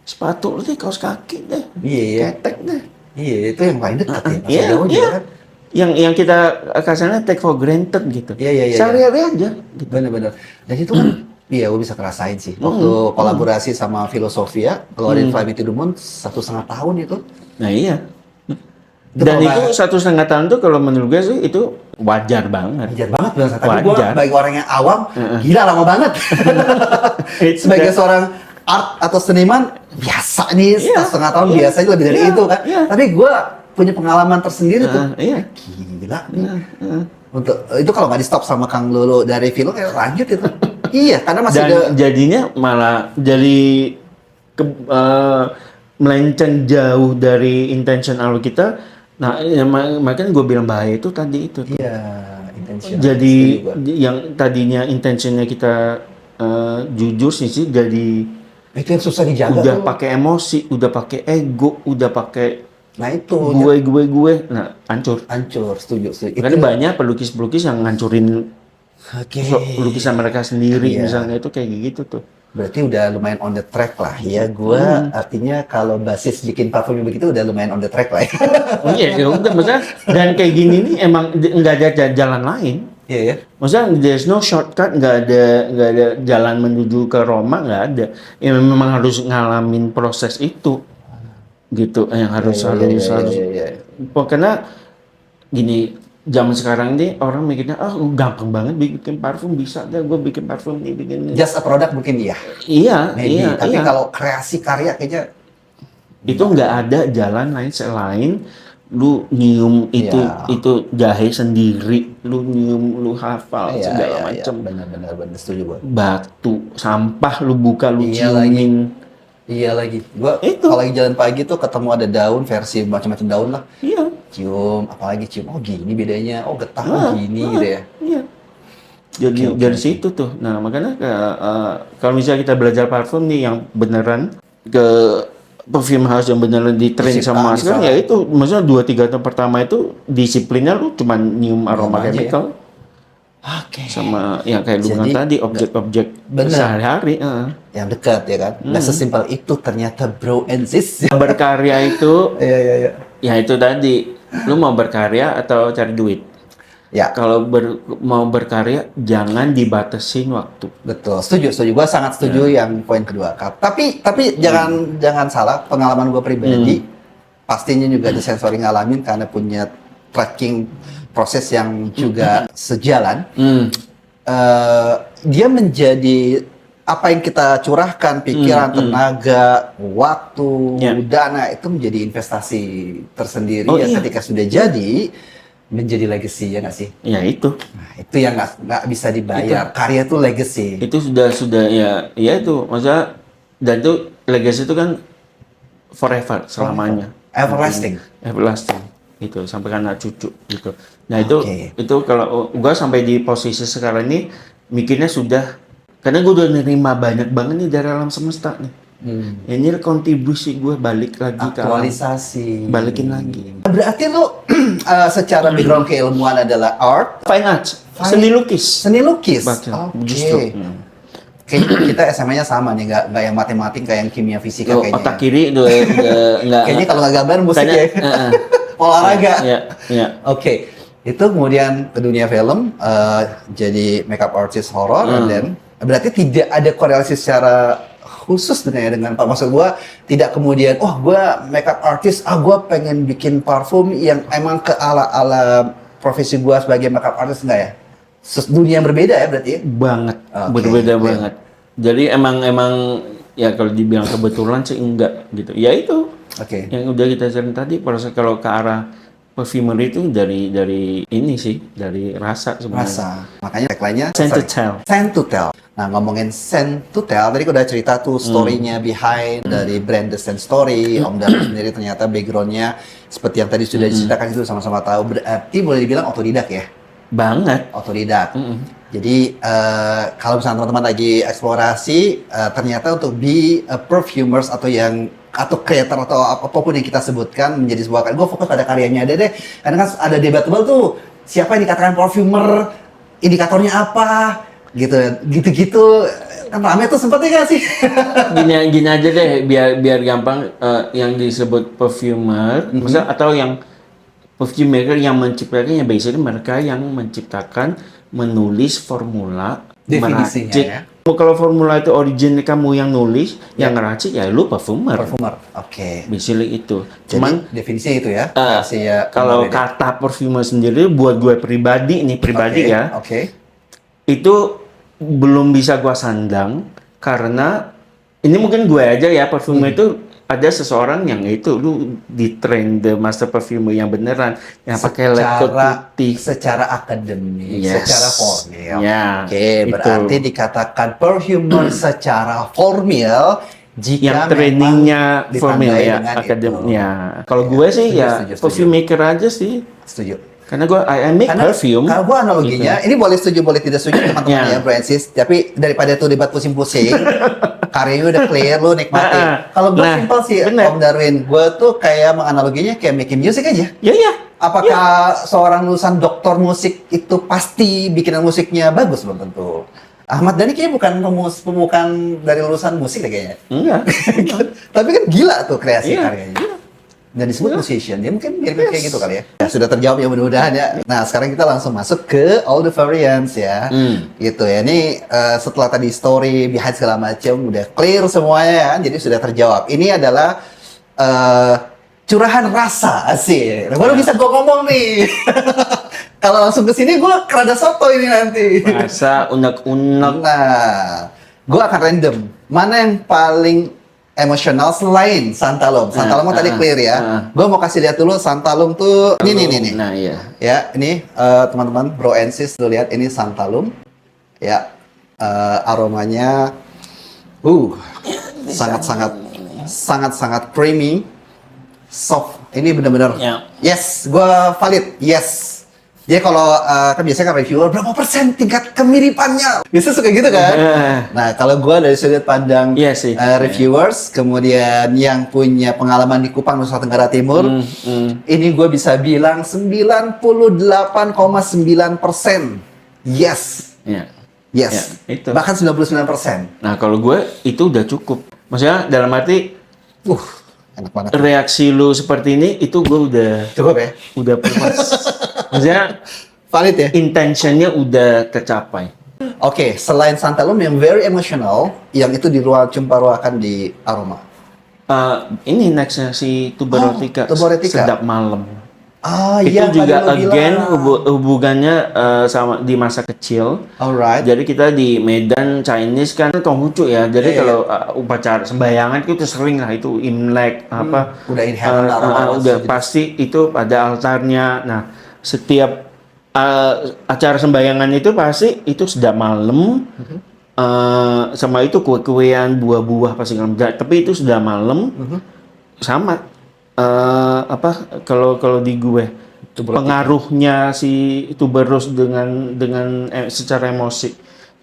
sepatu lu deh, kaos kaki deh, Iya, ketek deh. iya itu yang paling dekat ya. Masa Iya, jauh iya. juga kan. Yang kita kasarnya take for granted gitu. Iya, iya, iya, Sehari-hari aja. Gitu. Bener-bener. Dan itu kan, iya gue bisa ngerasain sih. Waktu kolaborasi sama Filosofia, keluarin Fly Me to the Moon 1,5 tahun itu. Nah iya. Itu Dan kalau itu nggak- 1,5 tahun tuh kalau menurut gue sih itu wajar banget. Wajar banget bilang saya. Tapi gue Wajar. bagi orang yang awam, gila lama banget. Sebagai seorang art atau seniman, biasa nih, Iya, 1,5 tahun iya, biasanya lebih dari iya, itu kan. iya. Tapi gue punya pengalaman tersendiri tuh. Iya. Gila. Untuk itu kalau nggak di stop sama Kang Lolo dari film, lanjut itu. Iya, karena masih Dan ada. jadinya malah jadi melenceng jauh dari intention awal kita. Nah, ya, makanya gue bilang bahaya itu tadi itu. Tuh. Iya, intentional. Jadi Setuju gua. yang tadinya intentionnya kita jujur sih jadi Itu yang susah dijaga udah tuh. pakai emosi, udah pakai ego, udah pakai Nah itu gue, nah hancur. hancur, setuju. Karena banyak pelukis-pelukis yang ngancurin Oke. lukisan mereka sendiri, Iya. misalnya itu kayak gitu tuh. Berarti udah lumayan on the track lah ya. Gua artinya kalau basis bikin parfumnya begitu udah lumayan on the track lah ya. Oh iya, ya udah, maksudnya dan kayak gini nih emang nggak ada jalan lain. Iya ya. Maksudnya there's no shortcut, nggak ada jalan menuju ke Roma, nggak ada. Ya memang harus ngalamin proses itu, gitu. Yang harus harus. Iya. Karena gini, zaman sekarang ini orang mikirnya, gampang banget bikin parfum, bisa deh gue bikin parfum nih, bikin ini. Just a product mungkin ya. Iya, Maybe. iya, Tapi iya. kalau kreasi karya kayaknya Itu nggak ada jalan lain selain lu nyium Iya. itu jahe sendiri, lu nyium, lu hafal segala macam. Benar setuju gua. Batu, sampah lu buka, lu Iya ciumin. Iya lagi. Gua Itu. kalau lagi jalan pagi tuh ketemu ada daun versi macam-macam daun lah. Iya, Cium, apalagi cium. Oh gini bedanya. Oh getah oh gini gitu ya. iya. Jadi Oke, dari oke. situ tuh. Nah makanya kalau misalnya kita belajar parfum nih yang beneran ke perfume house yang beneran di train Disiplin, sama sekarang misalnya. ya itu, maksudnya 2-3 tahun pertama itu disiplinnya lu cuma nyium aroma aja ya. chemical Oke. sama yang kayak lu bilang Jadi, tadi objek-objek bener. sehari-hari. Yang dekat ya kan. Nggak sesimpel itu ternyata bro and sis. Berkarya itu Iya. ya itu tadi, lu mau berkarya atau cari duit. Ya. Kalau mau berkarya jangan dibatasin waktu. Betul, setuju. Gua sangat setuju yang poin kedua. Kak. Tapi jangan salah, pengalaman gua pribadi pastinya juga di sensory ngalamin karena punya tracking proses yang juga sejalan. Dia menjadi apa yang kita curahkan, pikiran, tenaga, waktu, Ya. dana itu menjadi investasi tersendiri Oh, yang iya. ketika sudah jadi menjadi legacy ya nggak sih? Ya itu. Nah, itu yang nggak bisa dibayar. Karya itu legacy. Itu sudah ya itu maksudnya, dan itu legacy itu kan forever, selamanya. Everlasting. Everlasting. Itu sampai ke anak cucu gitu. Nah, Oke. itu kalau gua sampai di posisi sekarang ini mikirnya sudah, karena gua udah nerima banyak banget nih dari alam semesta nih. Ini kontribusi gue balik lagi ke alam. Aktualisasi. Balikin lagi. Berarti lu secara background keilmuan adalah art, Fine arts, seni lukis. seni lukis. Baca, Oke. justru. Kayaknya kita SMA-nya sama nih, nggak yang matematik, kayak yang kimia fisika Lo kayaknya. otak kiri udah nggak. Kayaknya kalau nggak gambar musik Kayaknya, ya. Olahraga. Ya. Oke. Itu kemudian ke dunia film, jadi makeup artist horror, and then berarti tidak ada korelasi secara khusus dengan Pak, maksud gua tidak kemudian gua makeup artist, gua pengen bikin parfum yang emang ke ala profesi gua sebagai makeup artist, enggak ya? Dunia yang berbeda ya berarti ya? Banget, Oke, berbeda iya. banget. Jadi emang ya kalau dibilang kebetulan sih enggak gitu. Ya itu Oke. Yang udah kita ceritain tadi, proses kalau ke arah perfumer itu dari ini sih, dari rasa sebenarnya. Rasa. Makanya tagline-nya Scent to sorry, tell. Scent to tell. Nah, ngomongin scent to tell, tadi aku udah cerita tuh story-nya behind dari brand The Scent Story. Om Darwin sendiri ternyata background-nya seperti yang tadi sudah diceritakan itu sama-sama tahu. Berarti boleh dibilang otodidak ya? Banget. Otodidak. Jadi kalau misalnya teman-teman lagi eksplorasi, ternyata untuk be a perfumers atau creator atau apapun yang kita sebutkan menjadi sebuah karya, gue fokus pada karyanya aja deh. Karena kan ada debatable tuh, siapa yang dikatakan perfumer, indikatornya apa, gitu-gitu. Kan rame tuh sempetnya gak sih? Gini aja deh, biar gampang, yang disebut perfumer, misalnya, atau yang perfume maker yang menciptakannya, biasanya mereka yang menciptakan, menulis formula, Definisinya, meracik. ya. Kalau formula itu origin kamu yang nulis, yang ngeracik ya lu perfumer. Perfumer, oke. Basically itu. Jadi Cuman definisinya itu ya? kalau kata perfumer sendiri buat gue pribadi ya, Oke. itu belum bisa gua sandang karena ini mungkin gue aja ya, perfumer itu ada seseorang yang itu lu di train the master perfumer yang beneran yang pakai lab coat putih. Secara akademik, Yes. secara formal. Ya, Oke, itu. berarti dikatakan perfumer secara formal jika Yang memang trainingnya formal ditandai ya, dengan akademiknya. itu. Kalau gue sih Setuju, ya setuju. perfume maker aja sih, Setuju. karena gue I make perfume. Kalau gua analoginya, ini boleh setuju, boleh tidak setuju teman-teman Ya. ya, Francis. Tapi daripada itu debat pusing-pusing, karyanya udah clear, lu nikmati. Kalau gua Nah, simpel sih, bener. Om Darwin, gua tuh kayak menganaloginya kayak making music aja. Ya. Apakah seorang lulusan doktor musik itu pasti bikinan musiknya bagus? Belum tentu. Ahmad Dhani kayaknya bukan dari lulusan musik deh kayaknya. Enggak. Tapi kan gila tuh kreasi Iya. karyanya. Dan disebut musician, dia mungkin mirip kayak gitu kali ya. Ya, sudah terjawab ya mudah-mudahan ya. Nah, sekarang kita langsung masuk ke all the variants ya. Gitu ya. Ini setelah tadi story, behind segala macam udah clear semuanya kan. Jadi sudah terjawab. Ini adalah curahan rasa asik. Baru bisa gue ngomong nih. Kalau langsung ke sini gue kerada soto ini nanti. Rasa unek-unek. Nah, gue akan random. Mana yang paling emosional selain Santalum? Santalum tadi clear ya. Gue mau kasih lihat dulu Santalum tuh. Ini. Nah, iya. Ya, ini teman-teman, bro and sis tuh lihat ini Santalum. Ya, aromanya, sangat creamy, soft. Ini benar-benar. Ya. Yes, gue valid. Yes. Jadi kalau kan biasanya kan reviewer berapa persen tingkat kemiripannya? Biasanya suka gitu kan? Nah, kalau gua dari sudut pandang Iya sih. reviewers, kemudian yang punya pengalaman di Kupang, Nusa Tenggara Timur, ini gue bisa bilang 98,9%. Yes. Ya. Yes. Ya, itu. Bahkan 99%. Nah, kalau gue itu udah cukup. Maksudnya dalam arti Enak banget. reaksi lu seperti ini itu gue udah Cukup ya? udah puas. Maksudnya Valid ya? intentionnya udah tercapai. Oke, selain Santalum yang very emotional, yang itu diruakan di aroma. Ini nextnya si Tuberotica, Tuberotica. sedap malam. Iya, Itu juga tadi lo again bilang. hubungannya sama di masa kecil. Alright. Jadi kita di Medan Chinese kan Konghucu ya. Jadi Iya, kalau upacara sembayangan itu sering lah itu Imlek Udah inherent aroma udah sejenis. pasti itu pada altarnya. Nah, setiap acara sembayangan itu pasti itu sedap malam. Sama itu kue-kuean, buah-buah pasti kan. Tapi itu sudah malam. Sama kalau di gue pengaruhnya si tuberose dengan secara emosi.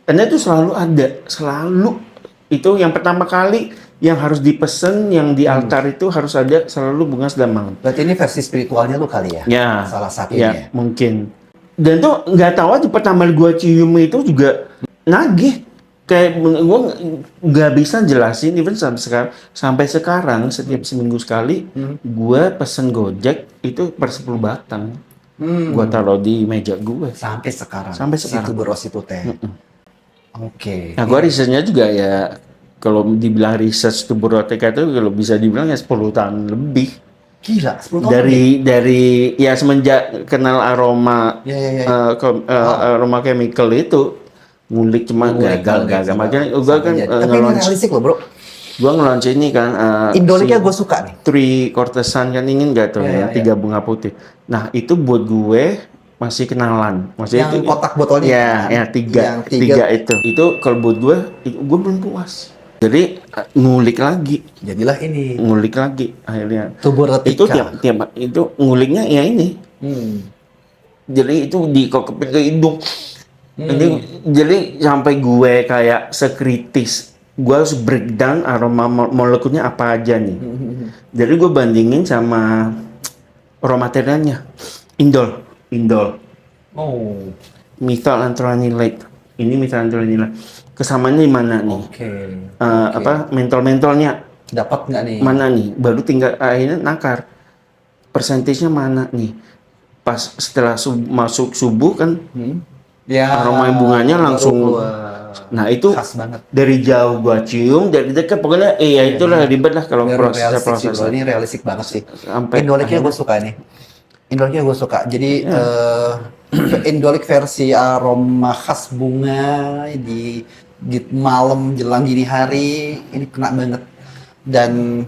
Karena itu selalu ada, selalu itu yang pertama kali yang harus dipesen yang di altar itu harus ada selalu bunga sedap malam. Berarti ini versi spiritualnya lu kali ya? Ya, Salah satunya. ya mungkin. Dan tuh nggak tahu aja pertama gue cium itu juga nagih. Kayak gue nggak bisa jelasin, even sampai sekarang setiap seminggu sekali gue pesen Gojek itu per 10 batang. Gue taruh di meja gue. Sampai sekarang. Sampai Si sekarang. tuberose itu teh. Oke. Nah, gue risetnya juga ya, kalau dibilang riset tuberotica itu kalau bisa dibilang ya 10 tahun lebih. Gila, 10 tahun lebih. Dari ya semenjak kenal aroma Ya. aroma chemical itu ngulik cuma gagal. Makanya gue kan Tapi ini realistik loh bro. Gua nge-launch ini kan Indoliknya gue suka nih. Three Courtesan kan, ingin gak tuh Iya, yang 3 bunga putih. Nah, itu buat gue masih kenalan. Maksudnya Yang itu kotak botolnya ya, kan? ya Yang 3 tiga. itu. Itu kalau buat gue belum puas. Jadi ngulik lagi, Jadilah ini ngulik lagi akhirnya. Tuberotica. Itu tiap itu nguliknya ya ini. Hmm. Jadi itu dikokepin ke hidung. Jadi sampai gue kayak sekritis, gue harus breakdown aroma molekulnya apa aja nih. Jadi gue bandingin sama raw materialnya, indol, Oh, methyl anthranilate. Ini methyl anthranilate. Kesamaannya di mana nih? oke. Apa mentol-mentolnya Dapat nggak nih? mana nih? Baru tinggal akhirnya nakar. Persentasenya mana nih? Pas setelah masuk subuh kan, Ya. aroma bunganya langsung. keluar. Nah itu Khas banget. dari jauh gua cium, dari dekat pokoknya ya itulah ribet lah kalau Biar realistik sih, proses. bro. Ini realistik banget sih. Sampai Indoliknya gue akhirnya- suka nih. Indoliknya gue suka. Jadi Indolik versi aroma khas bunga di malam jelang dini hari ini kena banget. Dan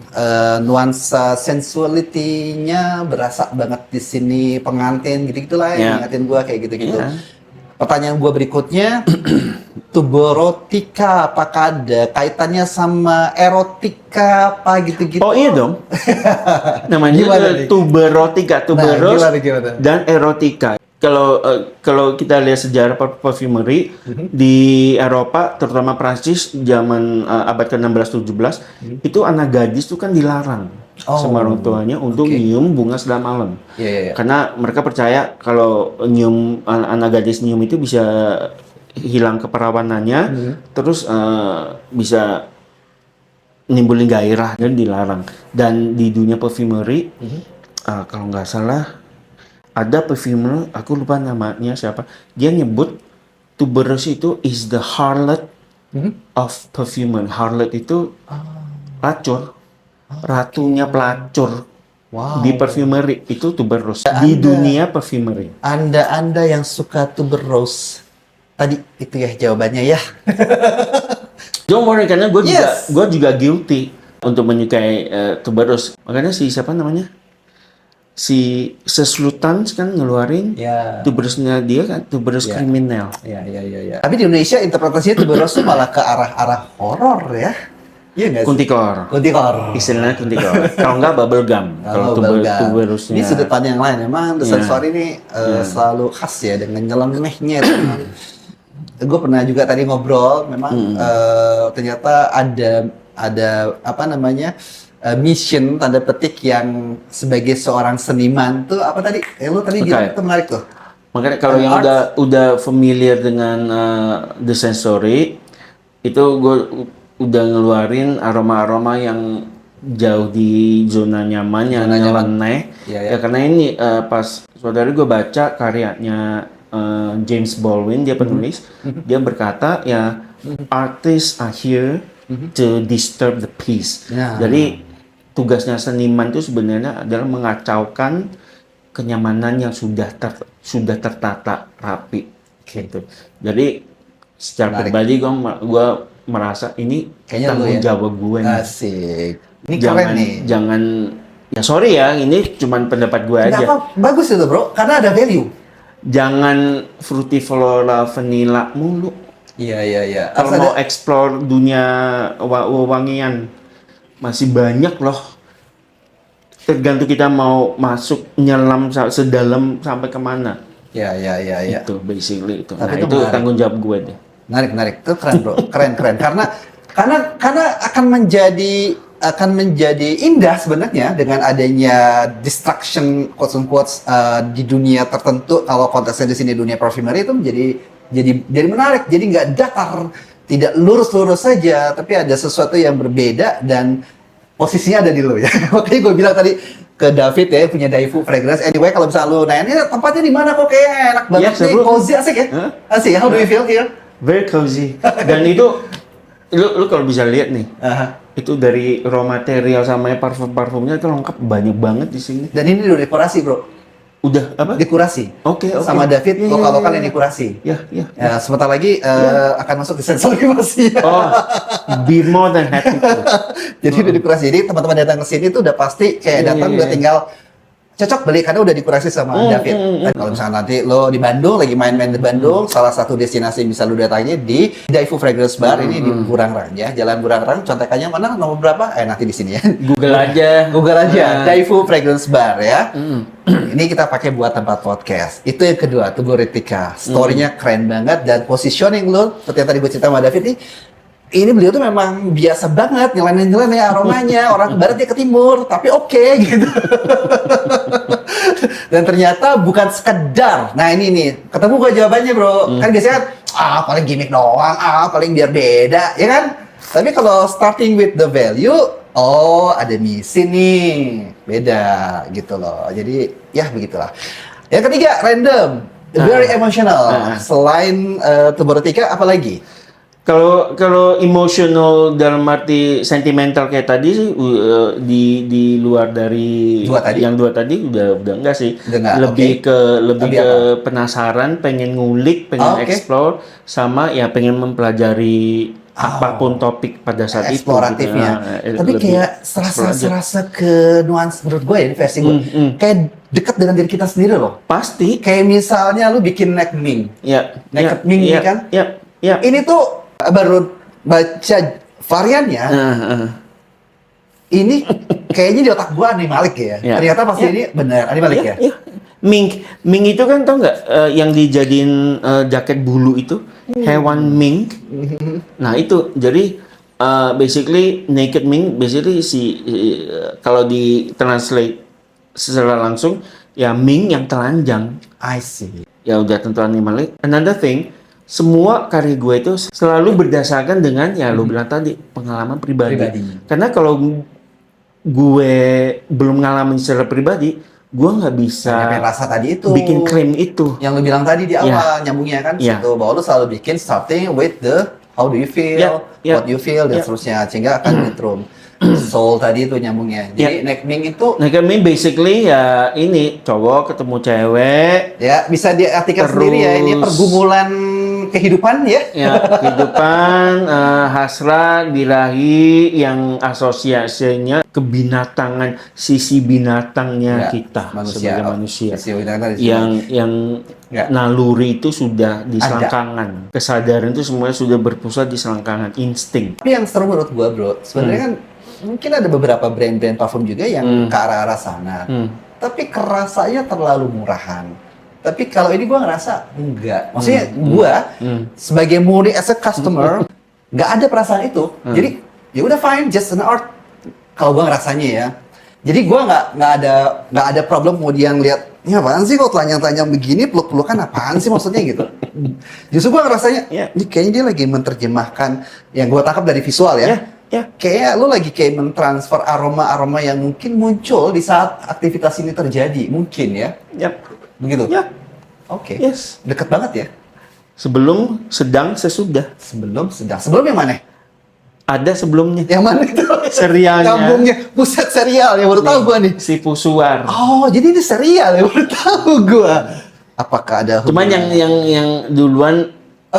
nuansa sensuality-nya berasa banget di sini, pengantin gitu-gitulah Ya. yang ngatin gue kayak gitu-gitu. Ya. Pertanyaan gue berikutnya, tuberotika apakah ada kaitannya sama erotika apa gitu-gitu? Oh iya dong. Gimana Namanya nih? tuberotika, tuberos gimana? dan erotika. Kalau kita lihat sejarah perfumery di Eropa, terutama Prancis zaman abad ke-16-17, itu anak gadis tuh kan dilarang sama orang tuanya untuk nyium bunga setelah malam. Iya, iya, iya. Karena mereka percaya kalau nyium anak gadis nyium itu bisa hilang keperawanannya, terus bisa nimbulin gairah, dan dilarang. Dan di dunia perfumery, kalau nggak salah ada perfumer, aku lupa namanya siapa, dia nyebut tuberose itu is the harlot of perfumer. Harlot itu pelacur, ratunya pelacur. Wow. Di perfumery itu tuberose. Di dunia perfumery. Anda yang suka tuberose, tadi itu ya jawabannya ya. Don't worry, karena gue Yes. juga guilty untuk menyukai tuberose. Makanya si siapa namanya? Si Seslutans kan ngeluarin Ya. tuberose-nya dia kan, tuberose Ya. kriminal. Ya. Tapi di Indonesia interpretasinya tuberose tuh malah ke arah horor ya. Iya nggak sih? Kuntikor. Kuntikor. Istilahnya kuntikor. Kalau enggak bubble gum. Kalau tuberose-nya. Ini sudut pandang yang lain. Memang The Iya. Sensori ini selalu khas ya dengan nyelenehnya. Gue pernah juga tadi ngobrol. Memang ternyata ada apa namanya mission tanda petik yang sebagai seorang seniman tuh apa tadi? Lu tadi bilang Okay. itu menarik tuh. Makanya kalau yang udah familiar dengan The Sensory, itu gue udah ngeluarin aroma-aroma yang jauh di zona nyaman, yang Zona nyaman. nyeleneh. Iya, iya. Ya karena ini pas saudara gue baca karyanya James Baldwin, dia penulis, dia berkata ya artists are here to disturb the peace. Ya. Jadi tugasnya seniman itu sebenarnya adalah mengacaukan kenyamanan yang sudah tertata rapi. Gitu. Jadi secara Menarik. pribadi gue merasa ini Kayaknya lu tanggung ya. jawab gue nih. Asik. Ini Jangan, keren nih. jangan, ya sorry ya, ini cuman pendapat gue Nggak aja. apa, bagus itu bro, karena ada value. Jangan frutiflora vanilla mulu. Iya. Kalau mau explore dunia wangian, masih banyak loh. Tergantung kita mau masuk nyelam sedalam sampai kemana. Iya. Itu basically itu. Tapi Nah, itu itu menarik. tanggung jawab gue deh. Menarik. Itu keren bro, keren. Karena akan menjadi indah sebenarnya dengan adanya distraction quotes unquote di dunia tertentu. Kalau konteksnya di sini dunia perfumery itu jadi menarik. Jadi nggak datar, tidak lurus saja, tapi ada sesuatu yang berbeda dan posisinya ada di lo ya. Makanya gue bilang tadi ke David ya, punya Daifu Fragrance. Anyway, kalau misalnya lo nanya, ini tempatnya di mana kok kayak enak banget Ya, nih, seru. cozy, asik ya? Hah? Asik, how do you feel here? Very cozy. Dan itu, lu kalau bisa lihat nih, Aha. itu dari raw material sama parfum-parfumnya itu lengkap, banyak banget di sini. Dan ini udah dekorasi bro. Udah apa? Dikurasi. Oke. Sama David, Iya, lokal-lokal iya, yang iya. dikurasi. Ya, ya. Ya, sebentar lagi akan masuk ke sensor masih. Oh, be more than happy. Jadi udah dikurasi. Jadi teman-teman datang ke sini tuh udah pasti kayak Iya, datang iya, udah iya. tinggal cocok beli karena udah dikurasi sama David. Dan kalau misalnya nanti lo di Bandung lagi main-main di Bandung, salah satu destinasi yang bisa lo datangi di Daifu Fragrance Bar ini di Burangrang ya. Jalan Burangrang, contekannya mana? Nomor berapa? Nanti di sini ya. Google aja. Google aja Daifu Fragrance Bar ya. Ini kita pakai buat tempat podcast. Itu yang kedua, Tugu Ritika. Story-nya keren banget dan positioning lo seperti yang tadi gue cerita sama David nih. Ini beliau tuh memang biasa banget nyeleneh-nyeleneh aromanya, orang ke barat dia ke timur, tapi oke gitu. Dan ternyata bukan sekedar. Nah ini nih, ketemu gue jawabannya bro. Kan biasanya kan, paling gimmick doang, paling biar beda, ya kan? Tapi kalau starting with the value, oh ada misi nih, beda gitu loh. Jadi ya begitulah. Yang ketiga, random, very emotional. Selain Tugu Ritika, apa lagi? Kalau emotional dalam arti sentimental kayak tadi sih di luar dari yang dua tadi udah enggak sih. Enggak, lebih Tapi ke penasaran, pengen ngulik, pengen explore sama ya pengen mempelajari apapun topik pada saat itu eksploratifnya. gitu. Tapi Lebih kayak explore aja. serasa ke nuansa menurut gue ya di versi gue. Kayak dekat dengan diri kita sendiri loh. Pasti. Kayak misalnya lu bikin neck ming. Ya. Naked Ming ini kan? Ya. Ini tuh baru baca variannya. Ini kayaknya di otak gua Andi Malik ya. Ya. Ternyata pasti ini benar Andi Malik ya. Iya. Mink itu kan tau nggak yang dijadiin jaket bulu itu hewan mink. Nah itu jadi basically naked mink basically kalau di translate secara langsung ya mink yang telanjang. I see. Ya udah tentu animal. Another thing, semua karya gue itu selalu berdasarkan dengan ya lo bilang tadi pengalaman pribadi. Karena kalau gue belum ngalamin secara pribadi, gue nggak bisa Nyampe rasa tadi itu. bikin klaim itu. Yang lu bilang tadi di awal nyambungnya kan situ bahwa lu selalu bikin starting with the how do you feel, what you feel dan seterusnya sehingga akan nyetrum. Soul tadi itu nyambungnya. Jadi neck ming itu Naked mink basically ya ini cowok ketemu cewek. ya bisa diartikan sendiri ya ini pergumulan kehidupan ya. Ya, kehidupan, hasrat, birahi yang asosiasinya kebinatangan, sisi binatangnya kita sebagai manusia. Yang naluri itu sudah di selangkangan. Kesadaran itu semuanya sudah berpusat di selangkangan, insting. Tapi yang seru menurut gua bro, sebenarnya kan mungkin ada beberapa brand-brand parfum juga yang ke arah-arah sana. Tapi kerasanya terlalu murahan. Tapi kalau ini gue ngerasa enggak. Maksudnya gue sebagai murni as a customer nggak ada perasaan itu. Jadi ya udah fine, just an art. Kalau gue ngerasanya ya. Jadi gue nggak ada problem kemudian lihat ini apaan sih kok telanjang-telanjang begini, peluk-pelukan apaan sih maksudnya gitu. Justru gue ngerasanya ini kayaknya dia lagi menerjemahkan yang gue tangkap dari visual ya. Kayaknya lu lagi kayak mentransfer aroma-aroma yang mungkin muncul di saat aktivitas ini terjadi. Mungkin ya. Begitu? Ya. Oke. Yes. Deket banget ya? Sebelum, sedang, sesudah. Sebelum, sedang. Sebelum yang mana? Ada sebelumnya. Yang mana itu? Serialnya. Kampungnya. Pusat serial yang baru tahu gua nih. Si Pusuar. Oh, jadi ini serial yang baru tahu gua. Apakah ada Cuman yang duluan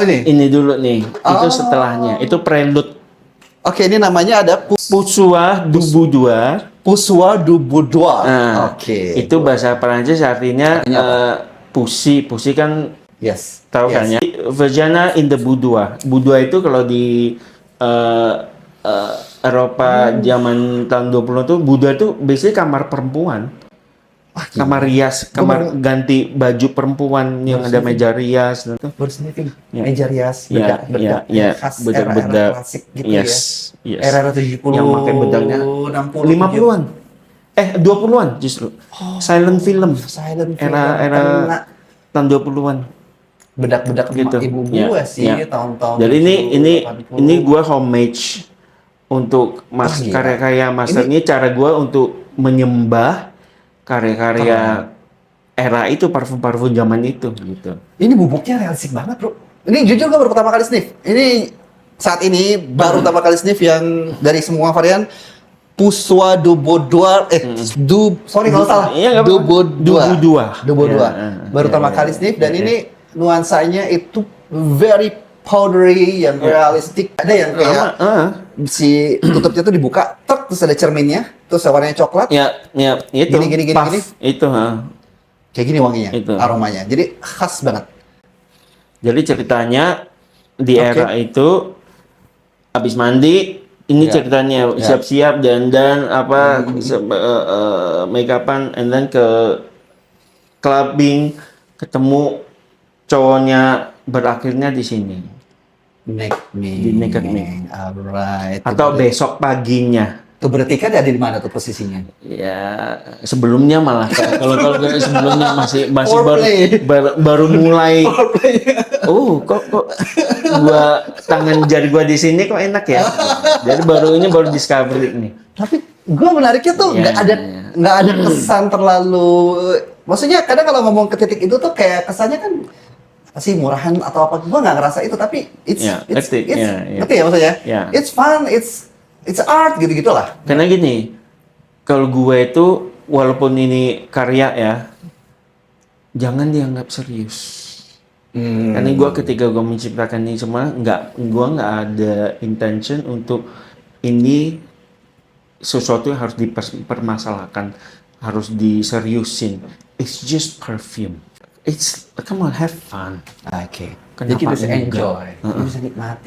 ini dulu nih. Itu setelahnya. Itu prelude. Oke, ini namanya ada Pusua du Boudoir. Pusua du Boudoir. Nah, itu bahasa Perancis artinya pusi. Pusi kan tahu kan ya. Vagina in the boudoir. Boudoir itu kalau di Eropa zaman tahun 20 tuh boudoir itu basically kamar perempuan. Kamar rias, kamar ganti baju perempuan yang ada meja rias dan meja rias, bedak-bedak khas era-era klasik gitu ya. Era-era 70, yang pakai bedaknya 60, 50-an. 20-an justru. Silent film. Era tahun 20-an. Bedak-bedak gitu. Ibu gua sih tahun-tahun. Jadi ini gua homage untuk karya-karya Master ini, cara gua untuk menyembah karya-karya era itu, parfum-parfum zaman itu gitu. Ini bubuknya realistik banget, bro. Ini jujur gue baru pertama kali sniff. Ini saat ini baru pertama kali sniff yang dari semua varian Puswa Dubodoir, sorry kalau salah, Iya, nggak apa-apa. Dubodoir. Ya, Baru pertama kali sniff dan ini nuansanya itu very powdery, yang realistik. Ada yang kayak si tutupnya tuh dibuka, terus ada cerminnya, terus warnanya coklat. Ya, itu. Gini. Puff, itu, Kayak gini wanginya, Itu. aromanya. Jadi khas banget. Jadi ceritanya di Oke. era itu habis mandi, ini Ya. ceritanya Ya. siap-siap dan apa make upan and then ke clubbing, ketemu cowoknya, berakhirnya di sini. Di Naked Me. Alright. Atau besok paginya. Tuh berarti kan ada di mana tuh posisinya? Ya, sebelumnya malah kalau sebelumnya masih Foreplay. baru mulai. Oh, kok gua tangan jari gua di sini kok enak ya. Jadi baru discovery nih. Tapi gue menariknya tuh Iya, nggak ada kesan terlalu. Maksudnya kadang kalau ngomong ke titik itu tuh kayak kesannya kan sih murahan atau apa. Gue nggak ngerasa itu, tapi Iya, ngerti. Iya. ngerti ya maksudnya? Iya. It's fun, it's art gitu lah. Karena gini, kalau gue itu walaupun ini karya ya, jangan dianggap serius. Karena gue ketika gue menciptakan ini semua, gue nggak ada intention untuk ini sesuatu yang harus dipermasalahkan, harus diseriusin. It's just perfume. Come on, have fun. Oke. Kenapa Jadi kita bisa enggak? enjoy, kita bisa nikmati.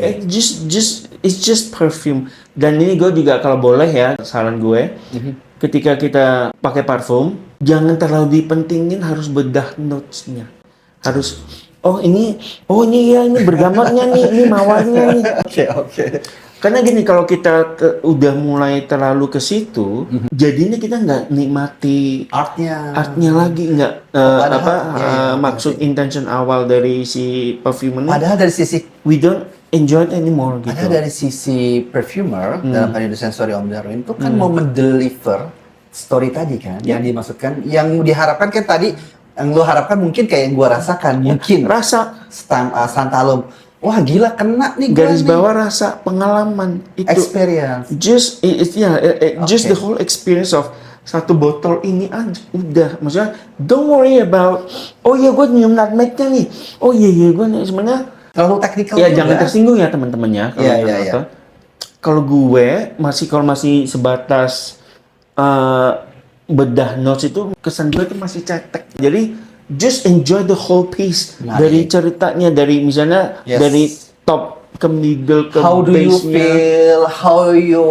It's just perfume. Dan ini gue juga kalau boleh ya, saran gue, ketika kita pakai parfum, jangan terlalu dipentingin harus bedah notes-nya. Harus, ini bergamarnya nih, ini mawarnya nih. Oke. Karena gini, kalau kita udah mulai terlalu ke situ, jadinya kita nggak nikmati artnya lagi, nggak maksud intention awal dari si perfume ini. Padahal dari sisi We don't enjoy it anymore gitu. Ada dari sisi perfumer dalam hal ini sensory Om Darwin itu kan mau mendeliver story tadi kan yang dimaksudkan, yang diharapkan kan tadi yang lo harapkan mungkin kayak yang gua rasakan mungkin Rasa Santalum, wah gila kena nih gua garis nih. bawah rasa pengalaman itu. Experience. Just just Okay. the whole experience of satu botol ini aja udah. Maksudnya don't worry about gue nyium nutmegnya nih. Gue nih sebenarnya. Terlalu teknikal Ya juga. jangan tersinggung ya teman-temannya. Iya. Kalau gue masih sebatas bedah notes itu, kesan gue itu masih cetek. Jadi just enjoy the whole piece dari ceritanya, dari misalnya dari top ke middle ke How do you base-nya. feel? How you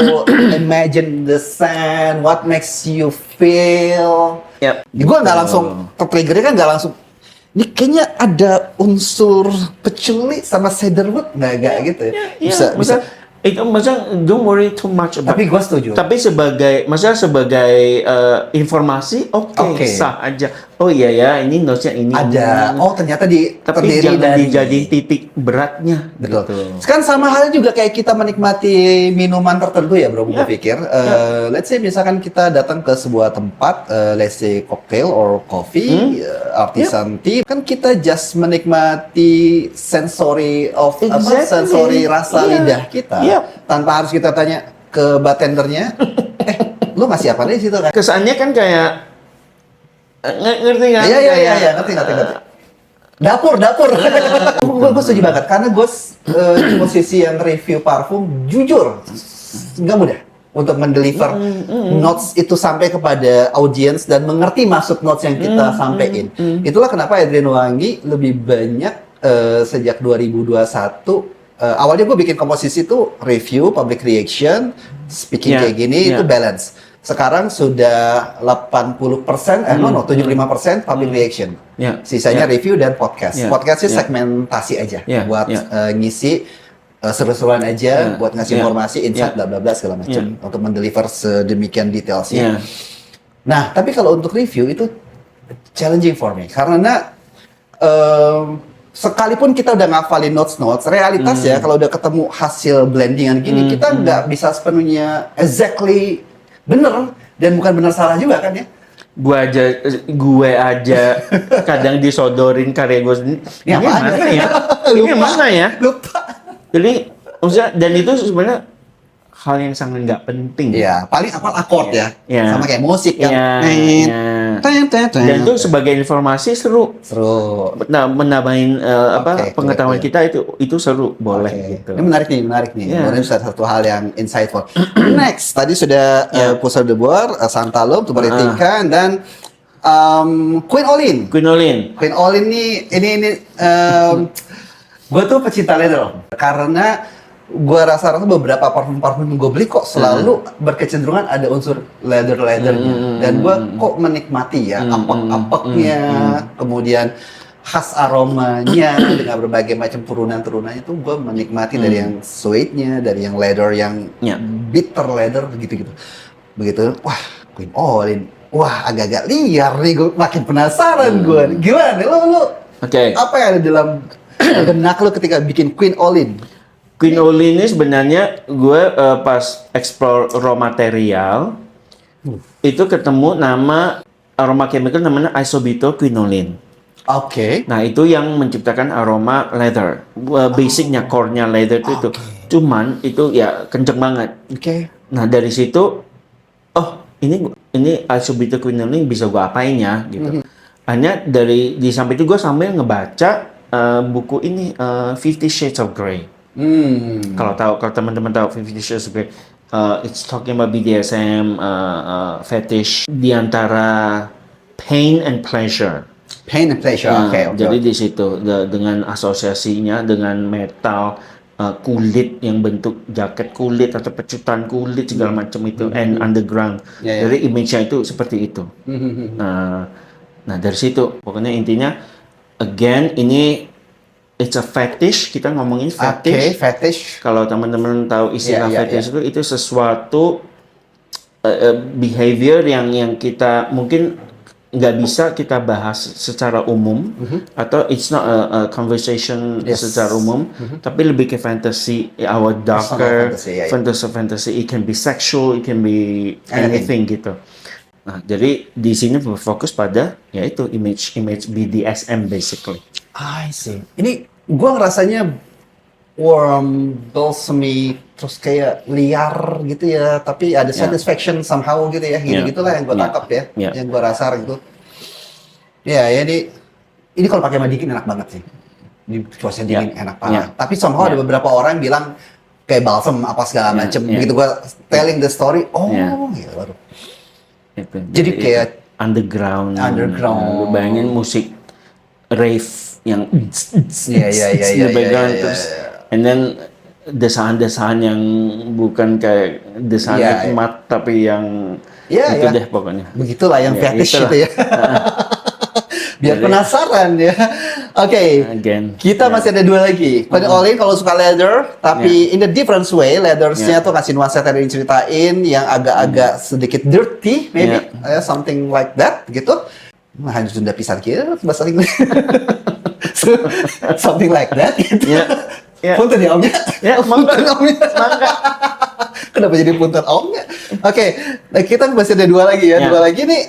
imagine the scent? What makes you feel? Yep. Gue nggak langsung tertrigger kan, nggak langsung. Ini kayaknya ada unsur patchouli sama cedarwood nggak gitu ya? Bisa. Itu maksudnya don't worry too much about. Tapi gue setuju. Tapi sebagai informasi oke, sah aja. Oh iya ya, ini notesnya ini. Ada. Oh ternyata Tapi terdiri jangan dari. dijadiin titik beratnya. Betul. Gitu. Sekarang sama halnya juga kayak kita menikmati minuman tertentu ya bro, gue pikir. Let's say misalkan kita datang ke sebuah tempat, let's say cocktail or coffee, artisan tea, kan kita just menikmati sensory of sensory rasa lidah kita, tanpa harus kita tanya ke bartendernya, lu ngasih apa nih situ kan? Kesannya kan kayak ngerti nggak? Iya, ngerti. Dapur. Gue setuju banget karena gue di posisi yang review parfum, jujur nggak mudah untuk mendeliver notes itu sampai kepada audiens dan mengerti maksud notes yang kita sampaikan. Itulah kenapa Adrian Wangi lebih banyak sejak 2021. Awalnya gue bikin komposisi itu review, public reaction, speaking kayak gini itu balance. Sekarang sudah 80%, 75% public reaction. Sisanya review dan podcast. Podcast sih segmentasi aja buat ngisi seru-seruan aja, buat ngasih informasi, insight, bla bla bla segala macam untuk mendeliver sedemikian detailsnya. Nah, tapi kalau untuk review itu challenging for me karena sekalipun kita udah ngafalin notes, realitas ya kalau udah ketemu hasil blendingan gini, kita nggak bisa sepenuhnya exactly bener dan bukan benar salah juga kan ya. Gue aja kadang disodorin karya gue sendiri. Ini mana ya? Ini mana ya? Lupa. Jadi maksudnya, dan itu sebenarnya hal yang sangat nggak penting. Iya, paling apal akord ya. Iya. Sama kayak musik yang Iya, tet, iya. tet, tet, tet. Dan itu sebagai informasi seru. seru. Nah, menambahin Oke, pengetahuan clear. kita itu seru, boleh Oke. gitu. Ini menarik nih. Iya. Ini satu hal yang insightful. Next, tadi sudah Iya. Pusat de Boer, Santalum, Tubaritinkan, dan Queen Olin. Queen Olin. Queen Olin ini gue tuh pecinta leather karena gue rasa-rasa beberapa parfum-parfum yang gue beli kok selalu berkecenderungan ada unsur leather-leathernya, dan gue kok menikmati ya apek-apeknya, kemudian khas aromanya dengan berbagai macam turunan-turunannya tuh gue menikmati dari yang suede-nya, dari yang leather yang Ya. bitter leather gitu-gitu. Begitu, wah Queen Olin, wah agak-agak liar nih, gue makin penasaran gue. Gimana nih lu? Oke. Apa yang ada dalam benak lu ketika bikin Queen Olin? Queen Olin ini sebenarnya gue pas explore raw material itu ketemu nama aroma chemical namanya isobutyl quinolin. Oke. Nah, itu yang menciptakan aroma leather. Basicnya core-nya leather itu. Cuman itu ya kenceng banget. Oke. Nah, dari situ ini isobutyl quinolin bisa gue apain ya gitu. Hanya di samping itu gue sambil ngebaca buku ini 50 Shades of Grey. Kalau teman-teman tahu 50 Shades of Grey, it's talking about BDSM, fetish di antara pain and pleasure. Pain and pleasure. Nah, Oke. jadi di situ dengan asosiasinya dengan metal, kulit yang bentuk jaket kulit atau pecutan kulit segala macam itu, and underground. Ya, ya. Jadi image-nya itu seperti itu. Nah dari situ pokoknya intinya again ini it's a fetish, kita ngomongin Oke, fetish. fetish. Kalau teman-teman tahu istilah Iya, iya, fetish itu sesuatu behavior yang kita mungkin nggak bisa kita bahas secara umum, atau it's not a conversation Yes. secara umum, tapi lebih ke fantasy, our darker fantasy, ya, ya. fantasy. It can be sexual, it can be Anything. anything gitu. Nah, jadi di sini berfokus pada yaitu image BDSM basically. I see. Ini gua ngerasanya warm, balsamy, terus kayak liar gitu ya, tapi ada satisfaction somehow gitu ya, gitu-gitulah yang gua tangkap ya, yang gua rasa gitu. Ya, ini kalau pakai mandikin enak banget sih. Di cuaca dingin enak banget. Tapi somehow ada beberapa orang bilang kayak balsam apa segala macem. Begitu gua telling the story, gitu baru. Itu. Jadi kayak underground. Underground. Lu bayangin musik rave yang Iya, di background terus, and then desahan-desahan yang bukan kayak desahan nikmat tapi yang itu deh pokoknya. Begitulah yang fetish itulah. gitu ya. Biar penasaran ya. Oke. Again. Kita masih ada dua lagi. Queen Olin kalau suka leather, tapi in a different way. Leathersnya tuh kasih nuansa tadi diceritain yang agak-agak sedikit dirty, maybe something like that gitu. Nah, hanya sudah pisah kira bahasa Inggris. Something like that gitu. Punten ya omnya. Punten omnya. Kenapa jadi punten omnya? Oke, nah kita masih ada dua lagi ya. Dua lagi nih,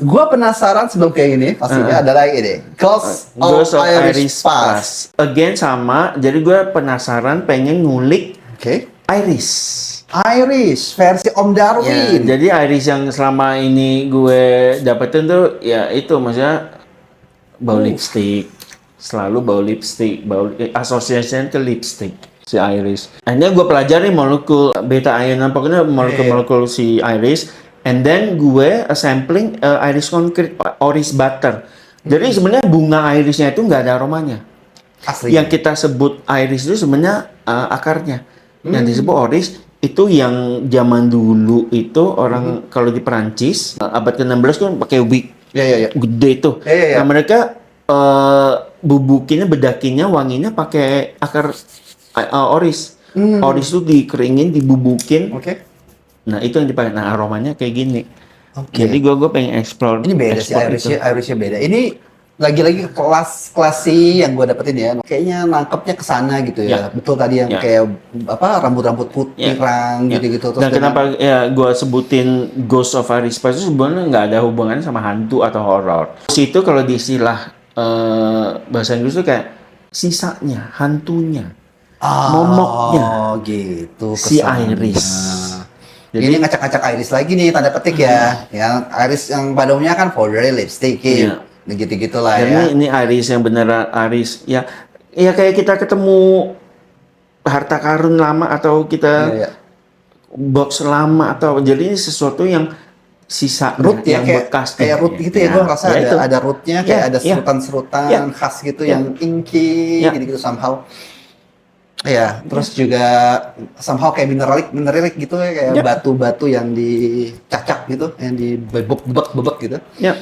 gua penasaran sebelum kayak ini, pastinya adalah ini, Ghost of Irish Past. Again sama, jadi gue penasaran pengen ngulik Iris. Irish versi Om Darwin. Ya, jadi Iris yang selama ini gue dapetin tuh ya itu maksudnya bau lipstick, selalu bau lipstick, association ke lipstick si Iris. Akhirnya gue pelajari molekul beta ion, pokoknya molekul si Iris, and then gue sampling Iris concrete, Iris butter. Jadi sebenarnya bunga irisnya itu nggak ada aromanya. Asli. Yang kita sebut iris itu sebenarnya akarnya. Yang disebut oris itu yang zaman dulu itu orang kalau di Perancis abad ke-16 kan pakai wig gede itu. Nah mereka bubukinnya, bedakinnya, wanginya pakai akar oris. Oris itu dikeringin, dibubukin. Nah itu yang dipakai. Nah aromanya kayak gini. Jadi gue pengen explore. Ini beda sih Irishnya beda. Ini lagi-lagi klasi yang gue dapetin ya. Kayaknya nangkepnya ke sana gitu ya. Betul tadi yang kayak apa rambut-rambut putih gitu-gitu. Dan kenapa ya gue sebutin Ghost of Irish Past itu sebenarnya nggak ada hubungannya sama hantu atau horor. Itu kalau di istilah bahasa Inggris itu kayak sisanya, hantunya. momoknya gitu. si kesannya. iris. Ini ngacak-ngacak iris lagi nih, tanda petik ya. Yang iris yang pada umumnya kan powdery lipstick, Iya. gitu-gitu lah Dan ya. ini iris yang beneran iris ya. Ya kayak kita ketemu harta karun lama atau kita Iya. box lama atau jadi ini sesuatu yang sisa Root ya, yang bekas kayak root gitu ya, gue ngerasa ya itu. ada rootnya, kayak Ya, ada ya. serutan-serutan Ya. khas gitu Ya. yang inky, Ya. gitu-gitu somehow. Ya, terus juga somehow kayak mineralik gitu ya, kayak Ya. batu-batu yang dicacak gitu, yang dibebek gitu. Ya.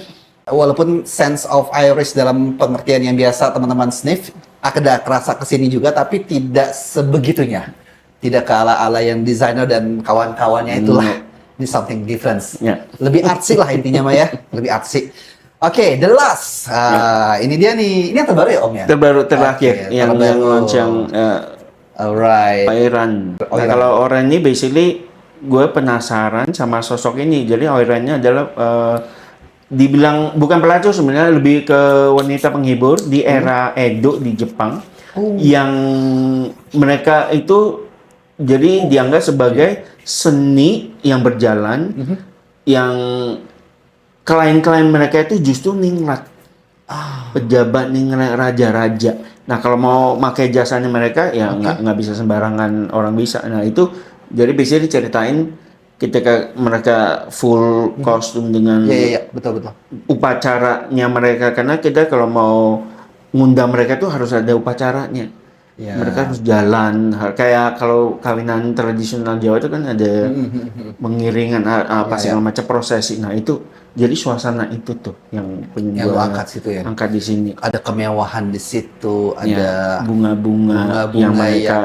Walaupun sense of iris dalam pengertian yang biasa teman-teman sniff ada kerasa kesini juga, tapi tidak sebegitunya. Tidak ke ala-ala yang desainer dan kawan-kawannya itulah. Ini something different. Ya. Lebih artsy lah intinya Mah ya, lebih artsy. Oke, the last. Ini dia nih. Ini yang terbaru ya Om ya? Terbaru terakhir Oke, yang terbaru. launch yang Alright. Oiran. Nah, Oiran. kalau Oiran ini basically gue penasaran sama sosok ini. Jadi Oirannya adalah dibilang bukan pelacur sebenarnya, lebih ke wanita penghibur di era Edo di Jepang. Yang mereka itu jadi dianggap sebagai seni yang berjalan, yang klien-klien mereka itu justru ningrat. Pejabat ningrat, raja-raja. Nah kalau mau pakai jasanya mereka ya nggak bisa sembarangan orang bisa. Nah itu jadi biasanya diceritain ketika mereka full kostum dengan Iya, betul. upacaranya mereka, karena kita kalau mau ngundang mereka tuh harus ada upacaranya. Ya. Mereka harus jalan kayak kalau kawinan tradisional Jawa itu kan ada mengiringan apa segala macam prosesi. Nah itu jadi suasana itu tuh yang pengen Yang lo gua angkat situ ya? angkat di sini. Ada kemewahan di situ, Ya, ada bunga-bunga bunga-bunga yang mereka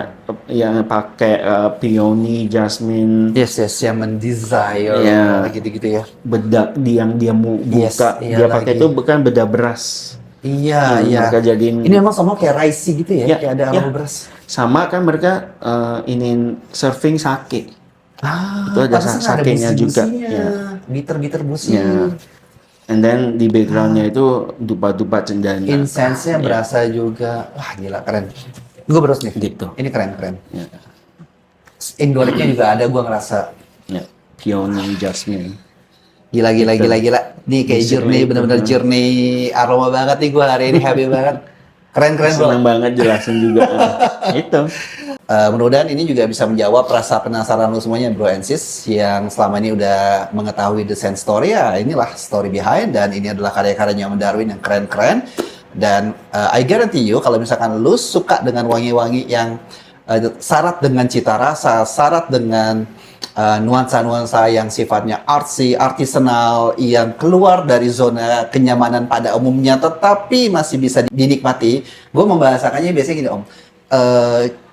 yang pakai peony, jasmine, yes yang mendesire Ya. gitu-gitu ya. bedak yang dia mau Yes, buka, iya dia pakai lagi. itu bukan bedak beras. Iya. Mereka jadiin Ini memang sama kayak raisi gitu ya, Ya, kayak ada ya. aroma beras. sama kan mereka ini serving sake. Itu ada pantesan sakenya juga. busi-businya. Ya. Bitter busi. Ya. And then di backgroundnya itu dupa-dupa cendana. Incense-nya berasa juga. Wah, gila keren. Gue baru nih. Gitu. Ini keren. Ya. Indoriknya juga ada, gue ngerasa. Ya. Peony, jasmine. Gila. Nih kayak Musik journey, itu. bener-bener journey aroma banget nih gue hari ini, happy banget. Keren bro. Senang banget jelasin juga. Itu. Mudah-mudahan ini juga bisa menjawab rasa penasaran lu semuanya bro and sis yang selama ini udah mengetahui The Scent Story. Ya inilah story behind, dan ini adalah karya-karyanya Om Darwin yang keren-keren. Dan I guarantee you kalau misalkan lu suka dengan wangi-wangi yang syarat dengan cita rasa, syarat dengan nuansa-nuansa yang sifatnya artsy, artisanal, yang keluar dari zona kenyamanan pada umumnya tetapi masih bisa dinikmati. Gue membahasakannya biasanya gini Om,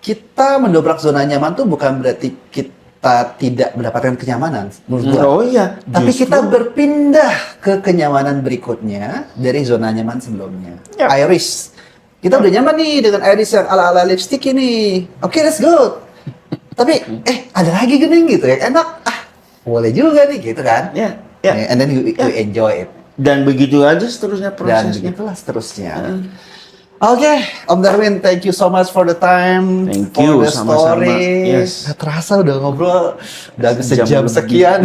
kita mendobrak zona nyaman tuh bukan berarti kita tidak mendapatkan kenyamanan menurut gua. Oh iya. Tapi justru- kita berpindah ke kenyamanan berikutnya dari zona nyaman sebelumnya. Ya. Iris. Kita udah nyaman nih dengan iris yang ala-ala lipstick ini. Oke, let's go. Tapi ada lagi gening gitu ya. Enak. Boleh juga nih gitu kan. Ya. Ya. And then you enjoy it. Dan begitu aja seterusnya Dan prosesnya. begitulah seterusnya. Oke, Om Darwin, thank you so much for the time, Thank for you, the sama-sama. story. Yes. Nggak terasa udah ngobrol udah Sejam sejam lebih. sekian.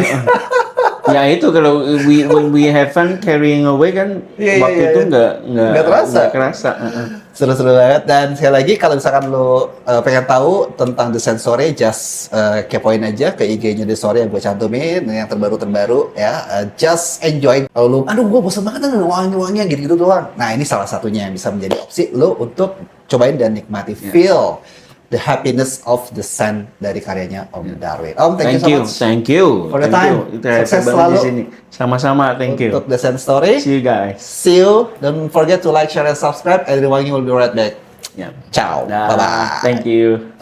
Ya itu kalau when we have fun carrying away kan Iya, waktu iya, itu iya. Nggak terasa. nggak kerasa. Seru-seru banget. Dan sekali lagi kalau misalkan lo pengen tahu tentang The Scent Story, just kepoin aja ke IG-nya The Story yang gue cantumin, yang terbaru ya. Just enjoy. Kalau lo, aduh gue bosan banget dengan wangi-wangian gitu-gitu doang. Nah ini salah satunya yang bisa menjadi opsi lo untuk cobain dan nikmati, feel the happiness of the scent dari karyanya Om Darwin. Om, thank you so much Thank you. for the Thank time. you. Kita Sukses banget selalu di sini. Sama-sama, thank you. untuk The Scent Story. See you guys. See you. Don't forget to like, share, and subscribe. Everyone will be right back. Ya. Ciao. Dah. Bye-bye. Thank you.